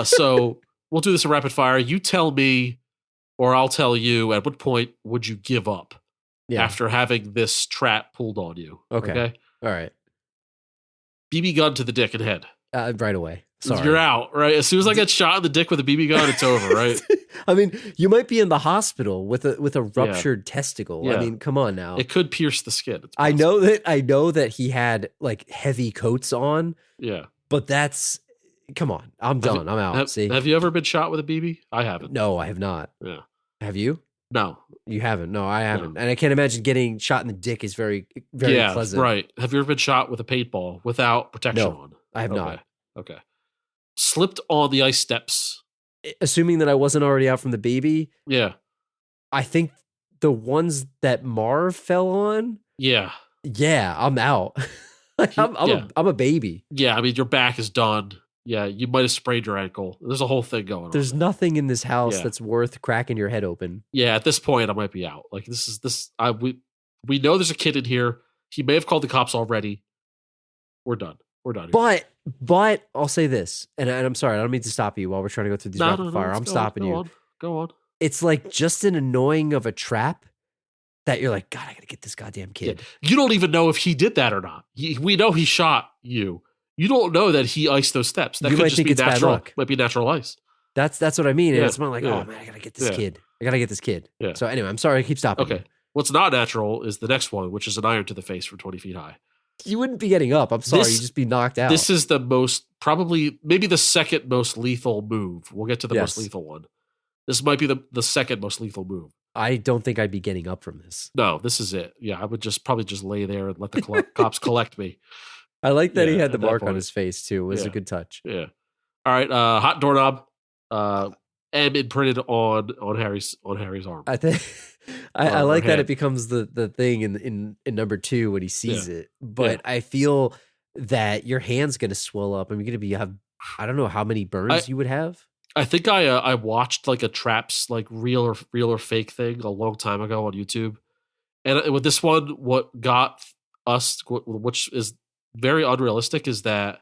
So we'll do this in rapid fire. You tell me, or I'll tell you. At what point would you give up after having this trap pulled on you? Okay. All right. BB gun to the dick and head. Right away. Sorry. You're out, right? As soon as I get shot in the dick with a BB gun, it's over, right? I mean, you might be in the hospital with a ruptured testicle. Yeah. I mean, come on now. It could pierce the skin. I know that he had like heavy coats on. Yeah. But come on. I'm done. I'm out. See? Have you ever been shot with a BB? I haven't. No, I have not. Yeah. Have you? No. You haven't? No, I haven't. No. And I can't imagine getting shot in the dick is very, very pleasant. Right. Have you ever been shot with a paintball without protection on? I have not. Okay. Slipped on the ice steps. Assuming that I wasn't already out from the baby. Yeah. I think the ones that Marv fell on. Yeah. Yeah, I'm out. I'm a baby. Yeah, I mean, your back is done. Yeah, you might have sprained your ankle. There's a whole thing going on. There's nothing in this house that's worth cracking your head open. Yeah, at this point, I might be out. Like we know there's a kid in here. He may have called the cops already. We're done. We're done. But I'll say this, and I'm sorry, I don't mean to stop you while we're trying to go through these rapid fire. I'm stopping you. Go on. It's like just an annoying of a trap that you're like, God, I gotta get this goddamn kid. Yeah. You don't even know if he did that or not. We know he shot you. You don't know that he iced those steps. That you could might just think be it's natural. bad luck. Might be natural ice. That's what I mean. And it's more like, oh man, I gotta get this kid. I gotta get this kid. Yeah. So anyway, I'm sorry, I keep stopping. Okay. You. What's not natural is the next one, which is an iron to the face from 20 feet high. You wouldn't be getting up. I'm sorry. You'd just be knocked out. This is maybe the second most lethal move. We'll get to the most lethal one. This might be the second most lethal move. I don't think I'd be getting up from this. No, this is it. Yeah, I would probably just lay there and let the cops collect me. I like that he had the mark on his face too. It was a good touch. Yeah. All right. Hot doorknob. M imprinted on Harry's arm. I think I like that it becomes the thing in number 2 when he sees it. But I feel that your hand's gonna swell up. I'm gonna have I don't know how many burns you would have. I think I watched like a traps like real or fake thing a long time ago on YouTube, and with this one, what got us, which is very unrealistic, is that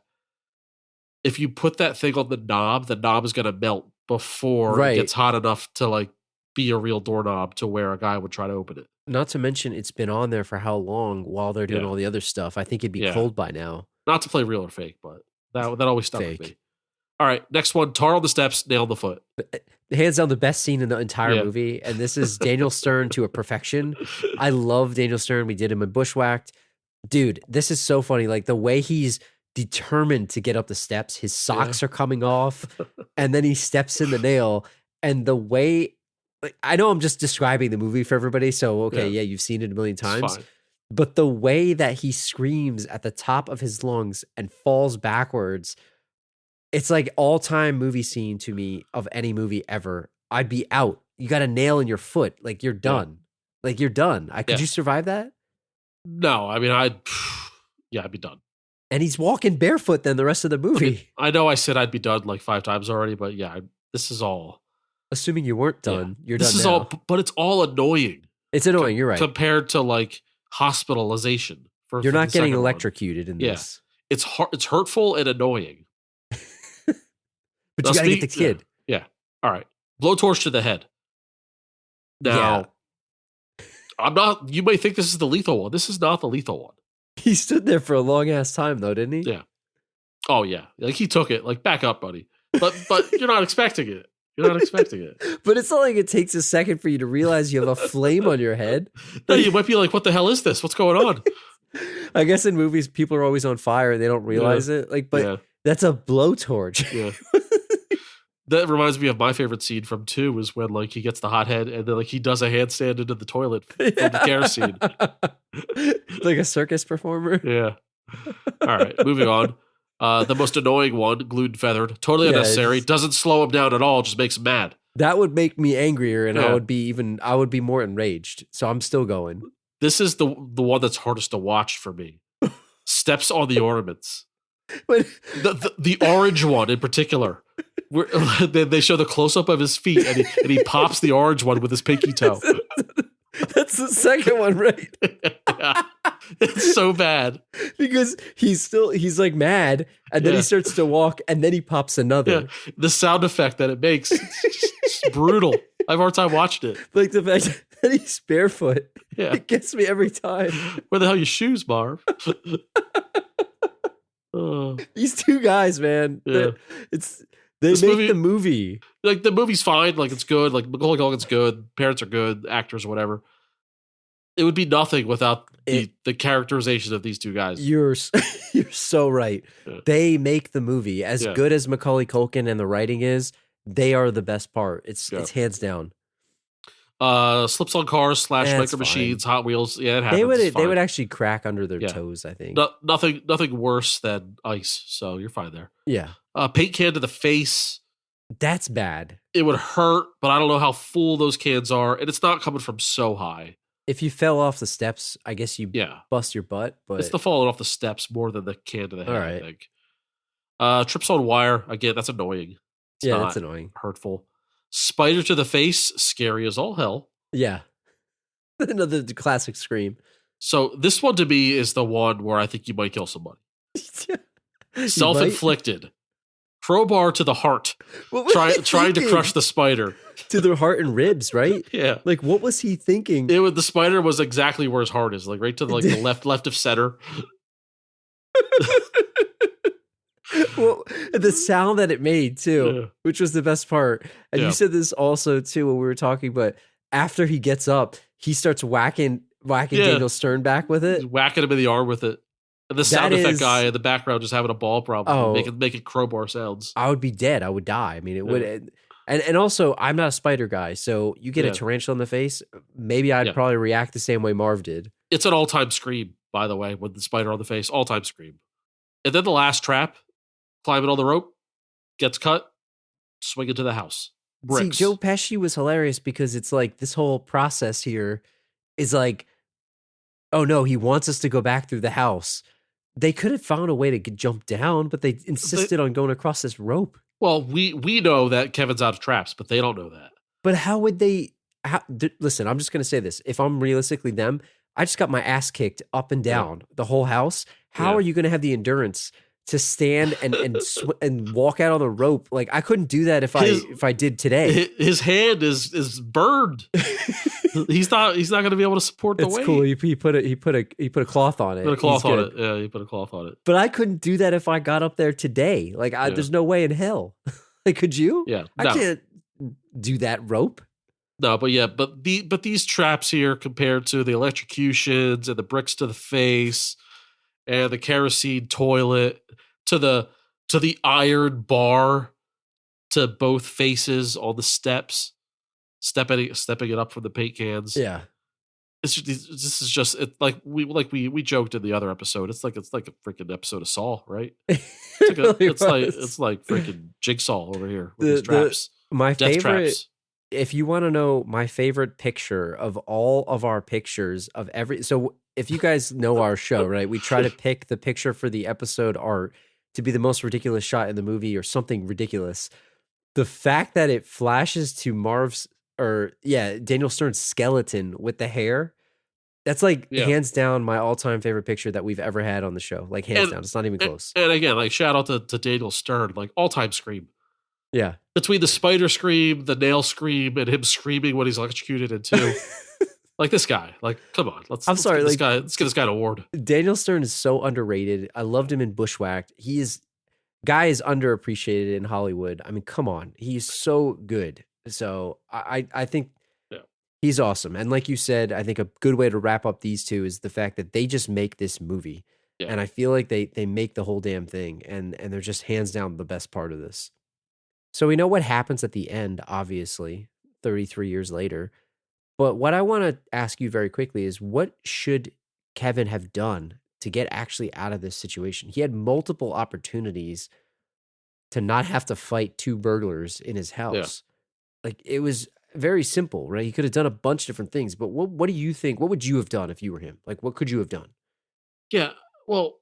if you put that thing on the knob is going to melt before it gets hot enough to like be a real doorknob to where a guy would try to open it. Not to mention it's been on there for how long while they're doing all the other stuff. I think it'd be cold by now. Not to play real or fake, but that always stuck with me. All right, next one, tar on the steps, nail on the foot. Hands down the best scene in the entire movie, and this is Daniel Stern to a perfection. I love Daniel Stern. We did him in Bushwhacked. Dude, this is so funny. Like the way he's determined to get up the steps, his socks are coming off, and then he steps in the nail, and the way, like, I know I'm just describing the movie for everybody, so you've seen it a million times, but the way that he screams at the top of his lungs and falls backwards, it's like all-time movie scene to me of any movie ever. I'd be out. You got a nail in your foot. Like, you're done. Like, you're done. Could you survive that? No, I mean, I'd be done. And he's walking barefoot then the rest of the movie. I know I said I'd be done like 5 times already, but this is all. Assuming you weren't done, you're done. This is now. all, but it's all annoying. It's annoying, you're right. Compared to like hospitalization. You're not getting electrocuted in this. It's hurtful and annoying. But you gotta get the kid. Yeah. All right. Blowtorch to the head. Now, I'm not. You may think this is the lethal one. This is not the lethal one. He stood there for a long ass time, though, didn't he? Yeah. Oh yeah. Like he took it. Like back up, buddy. But you're not expecting it. You're not expecting it. But it's not like it takes a second for you to realize you have a flame on your head. No, you might be like, "What the hell is this? What's going on?" I guess in movies, people are always on fire and they don't realize it. Like, but that's a blowtorch. Yeah. That reminds me of my favorite scene from 2 is when like he gets the hothead and then like he does a handstand into the toilet from the kerosene. Like a circus performer. Yeah. All right, moving on. The most annoying one, glued and feathered, totally unnecessary. Doesn't slow him down at all. Just makes him mad. That would make me angrier, and I would be more enraged. So I'm still going. This is the one that's hardest to watch for me. Steps on the ornaments. But the orange one in particular. Where they show the close up of his feet, and he pops the orange one with his pinky toe. That's the second one, right? Yeah. It's so bad because he's like mad, and then he starts to walk, and then he pops another. Yeah. The sound effect that it makes, it's brutal. I have a hard time watching it. Like the fact that he's barefoot, it gets me every time. Where the hell are your shoes, Marv? These two guys, man. Yeah. They make the movie. Like the movie's fine, like it's good, like Macaulay Culkin's good, parents are good, actors, whatever. It would be nothing without the characterization of these two guys. You're so right. Yeah. They make the movie. As good as Macaulay Culkin and the writing is, they are the best part. It's hands down. Slips on cars / micro machines, Hot Wheels. Yeah, it happens. They would actually crack under their toes, I think. Nothing worse than ice, so you're fine there. Yeah. Paint can to the face. That's bad. It would hurt, but I don't know how full those cans are, and it's not coming from so high. If you fell off the steps, I guess you bust your butt. But it's the falling off the steps more than the can to the head, right. I think. Trips on wire. Again, that's annoying. That's annoying. Hurtful. Spider to the face. Scary as all hell. Yeah. Another classic scream. So this one to me is the one where I think you might kill somebody. Self-inflicted. Crowbar to the heart. Trying to crush the spider. To the heart and ribs, right? Yeah. Like, what was he thinking? The spider was exactly where his heart is, like right to the left of center. Well, the sound that it made too, which was the best part. And you said this also too when we were talking, but after he gets up, he starts whacking Daniel Stern back with it. He's whacking him in the arm with it. And the sound effect guy in the background just having a ball problem, making crowbar sounds. I would be dead. I would die. I mean, it would. And also, I'm not a spider guy, so you get a tarantula in the face, maybe I'd probably react the same way Marv did. It's an all-time scream, by the way, with the spider on the face. All-time scream. And then the last trap, climbing on the rope, gets cut, swinging to the house. Bricks. See, Joe Pesci was hilarious because it's like this whole process here is like, oh no, he wants us to go back through the house. They could have found a way to jump down, but they insisted on going across this rope. Well, we know that Kevin's out of traps, but they don't know that. But how would they? Listen, I'm just going to say this. If I'm realistically them, I just got my ass kicked up and down the whole house. How are you going to have the endurance to stand and walk out on the rope? Like, I couldn't do that if I did today. His hand is burned. He's not going to be able to support the weight. It's cool. He put a cloth on it. Put a cloth on it. Yeah, he put a cloth on it. But I couldn't do that if I got up there today. Like, there's no way in hell. Like, could you? Yeah, I can't do that rope. No, but these traps here compared to the electrocutions and the bricks to the face and the kerosene toilet to the iron bar to both faces on the steps. Stepping it up from the paint cans. Yeah, this is just we joked in the other episode. It's like a freaking episode of Saw, right? It's like freaking Jigsaw over here with these traps. My Death favorite. traps. If you want to know my favorite picture of all of our pictures of every, so if you guys know our show, right? We try to pick the picture for the episode art to be the most ridiculous shot in the movie or something ridiculous. The fact that it flashes to Daniel Stern's skeleton with the hair, that's like hands down my all-time favorite picture that we've ever had on the show. Like hands down. It's not even close. And again, like shout out to Daniel Stern, like all-time scream. Yeah. between the spider scream, the nail scream, and him screaming when he's electrocuted in 2. Like this guy. Like, come on. Let's give this guy an award. Daniel Stern is so underrated. I loved him in Bushwhacked. Guy is underappreciated in Hollywood. I mean, come on. He's so good. So I think he's awesome. And like you said, I think a good way to wrap up these two is the fact that they just make this movie. Yeah. And I feel like they make the whole damn thing. And they're just hands down the best part of this. So we know what happens at the end, obviously, 33 years later. But what I want to ask you very quickly is, what should Kevin have done to get actually out of this situation? He had multiple opportunities to not have to fight 2 burglars in his house. Yeah. Like, it was very simple, right? He could have done a bunch of different things. But what do you think? What would you have done if you were him? Like, what could you have done? Yeah, well,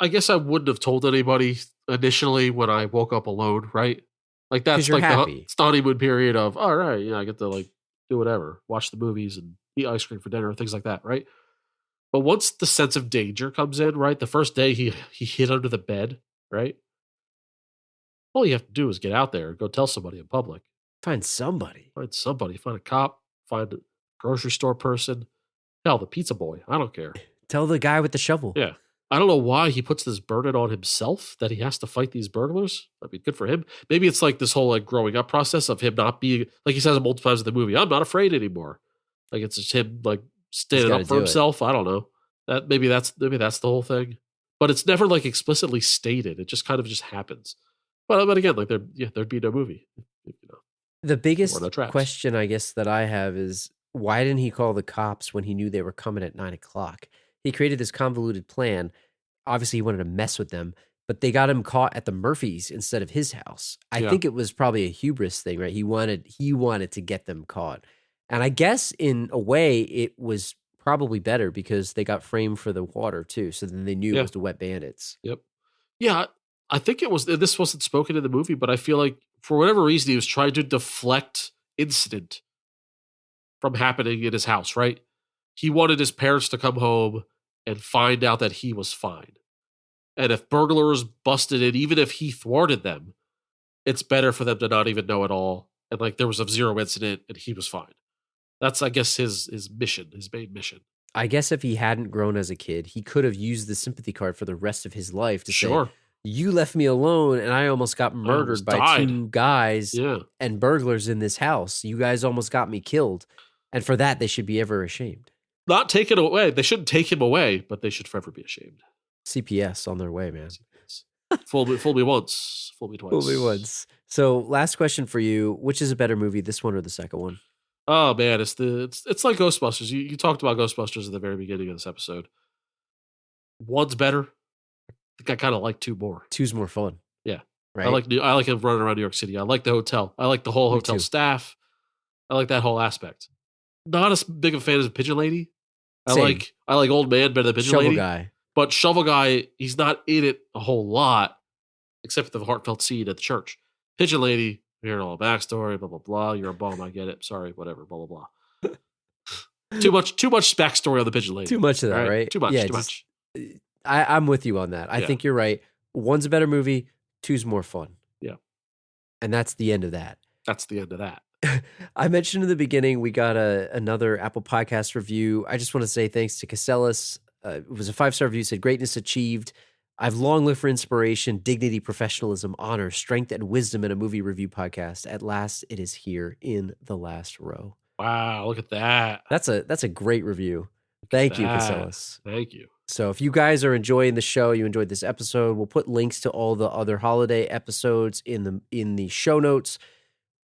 I guess I wouldn't have told anybody initially when I woke up alone, right? Like, that's like the honeymoon period of, all right, I get to like do whatever, watch the movies and eat ice cream for dinner, things like that, right? But once the sense of danger comes in, right? The first day he hid under the bed, right? All you have to do is get out there and go tell somebody in public. Find somebody. Find a cop, find a grocery store person. Hell, the pizza boy. I don't care. Tell the guy with the shovel. Yeah. I don't know why he puts this burden on himself that he has to fight these burglars. I mean, good for him. Maybe it's like this whole like growing up process of him not being, like he says it multiple times in the movie, I'm not afraid anymore. Like, it's just him like standing up for himself. I don't know. Maybe that's the whole thing. But it's never like explicitly stated. It just kind of just happens. But again, like there'd be no movie. The biggest question, I guess, that I have is, why didn't he call the cops when he knew they were coming at 9:00? He created this convoluted plan. Obviously, he wanted to mess with them, but they got him caught at the Murphys instead of his house. I think it was probably a hubris thing, right? He wanted to get them caught. And I guess in a way it was probably better because they got framed for the water too. So then they knew it was the Wet Bandits. Yep. Yeah. I think this wasn't spoken in the movie, but I feel like for whatever reason, he was trying to deflect incident from happening in his house, right? He wanted his parents to come home and find out that he was fine. And if burglars busted in, even if he thwarted them, it's better for them to not even know at all. And like there was a 0 incident and he was fine. That's, I guess, his mission, his main mission. I guess if he hadn't grown as a kid, he could have used the sympathy card for the rest of his life to say, you left me alone and I almost got murdered by 2 guys and burglars in this house. You guys almost got me killed. And for that, they should be ever ashamed. Not take it away. They shouldn't take him away, but they should forever be ashamed. CPS on their way, man. Fool me once, fool me twice. Fool me once. So last question for you. Which is a better movie, this one or the second one? Oh, man. It's like Ghostbusters. You talked about Ghostbusters at the very beginning of this episode. One's better. I think I kind of like 2 more. 2's more fun. Yeah. Right? I like him running around New York City. I like the hotel. I like the whole hotel staff. I like that whole aspect. Not as big of a fan as Pigeon Lady. I like Old Man better than Pigeon Shovel Lady. Guy. But Shovel Guy, he's not in it a whole lot, except for the heartfelt scene at the church. Pigeon Lady, you're hearing all the backstory, blah, blah, blah. You're a bum, I get it. Sorry, whatever, blah, blah, blah. Too much backstory on the Pigeon Lady. Too much of that, right? Too much. I'm with you on that. I think you're right. One's a better movie, 2's more fun. Yeah. And that's the end of that. That's the end of that. I mentioned in the beginning, we got another Apple Podcast review. I just want to say thanks to Casellas. It was a 5-star review, said, greatness achieved. I've long lived for inspiration, dignity, professionalism, honor, strength, and wisdom in a movie review podcast. At last, it is here in the last row. Wow, look at that. That's a great review. Thank you, Casellas. Thank you. So if you guys are enjoying the show, you enjoyed this episode, we'll put links to all the other holiday episodes in the show notes.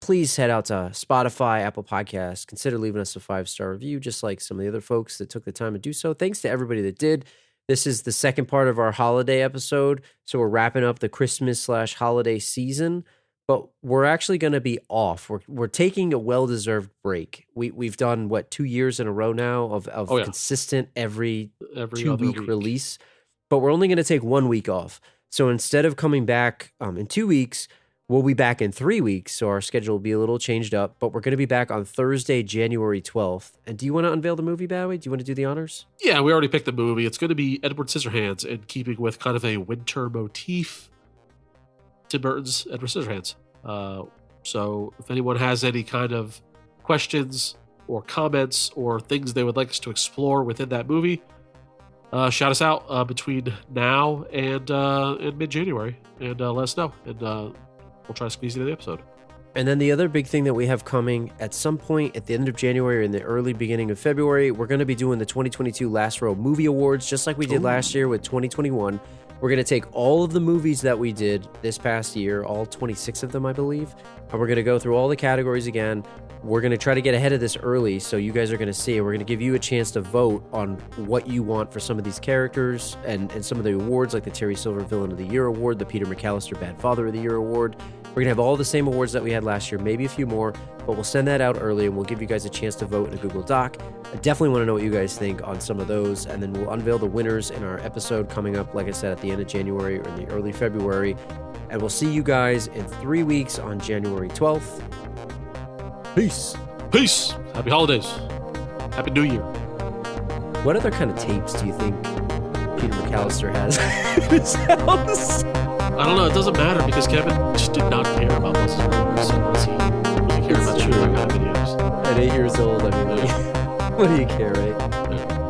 Please head out to Spotify, Apple Podcasts. Consider leaving us a 5-star review, just like some of the other folks that took the time to do so. Thanks to everybody that did. This is the second part of our holiday episode, so we're wrapping up the Christmas/holiday season, but we're actually going to be off. We're taking a well-deserved break. We've done, 2 years in a row now of consistent every 2-week release, but we're only going to take 1 week off. So instead of coming back in 2 weeks, we'll be back in 3 weeks, so our schedule will be a little changed up, but we're going to be back on Thursday, January 12th. And do you want to unveil the movie, Badway? Do you want to do the honors? Yeah, we already picked the movie. It's going to be Edward Scissorhands, in keeping with kind of a winter motif. Tim Burton's Edward Scissorhands. So if anyone has any kind of questions or comments or things they would like us to explore within that movie, shout us out between now and mid-January, and let us know, and we'll try to squeeze it into the episode. And then the other big thing that we have coming at some point at the end of January or in the early beginning of February, we're going to be doing the 2022 Last Row Movie Awards, just like we did last year with 2021. We're going to take all of the movies that we did this past year, all 26 of them, I believe, and we're going to go through all the categories again. We're going to try to get ahead of this early, so you guys are going to see it. We're going to give you a chance to vote on what you want for some of these characters and some of the awards, like the Terry Silver Villain of the Year Award, the Peter McCallister Bad Father of the Year Award. We're going to have all the same awards that we had last year, maybe a few more, but we'll send that out early, and we'll give you guys a chance to vote in a Google Doc. I definitely want to know what you guys think on some of those, and then we'll unveil the winners in our episode coming up, like I said, at the end of January or in the early February. And we'll see you guys in 3 weeks on January 12th. Peace. Peace. Happy holidays. Happy New Year. What other kind of tapes do you think Peter McCallister has in his house? I don't know. It doesn't matter because Kevin just did not care about those movies. So does he care about shooting kind of videos? At 8 years old, I mean, what do you care, right? Yeah.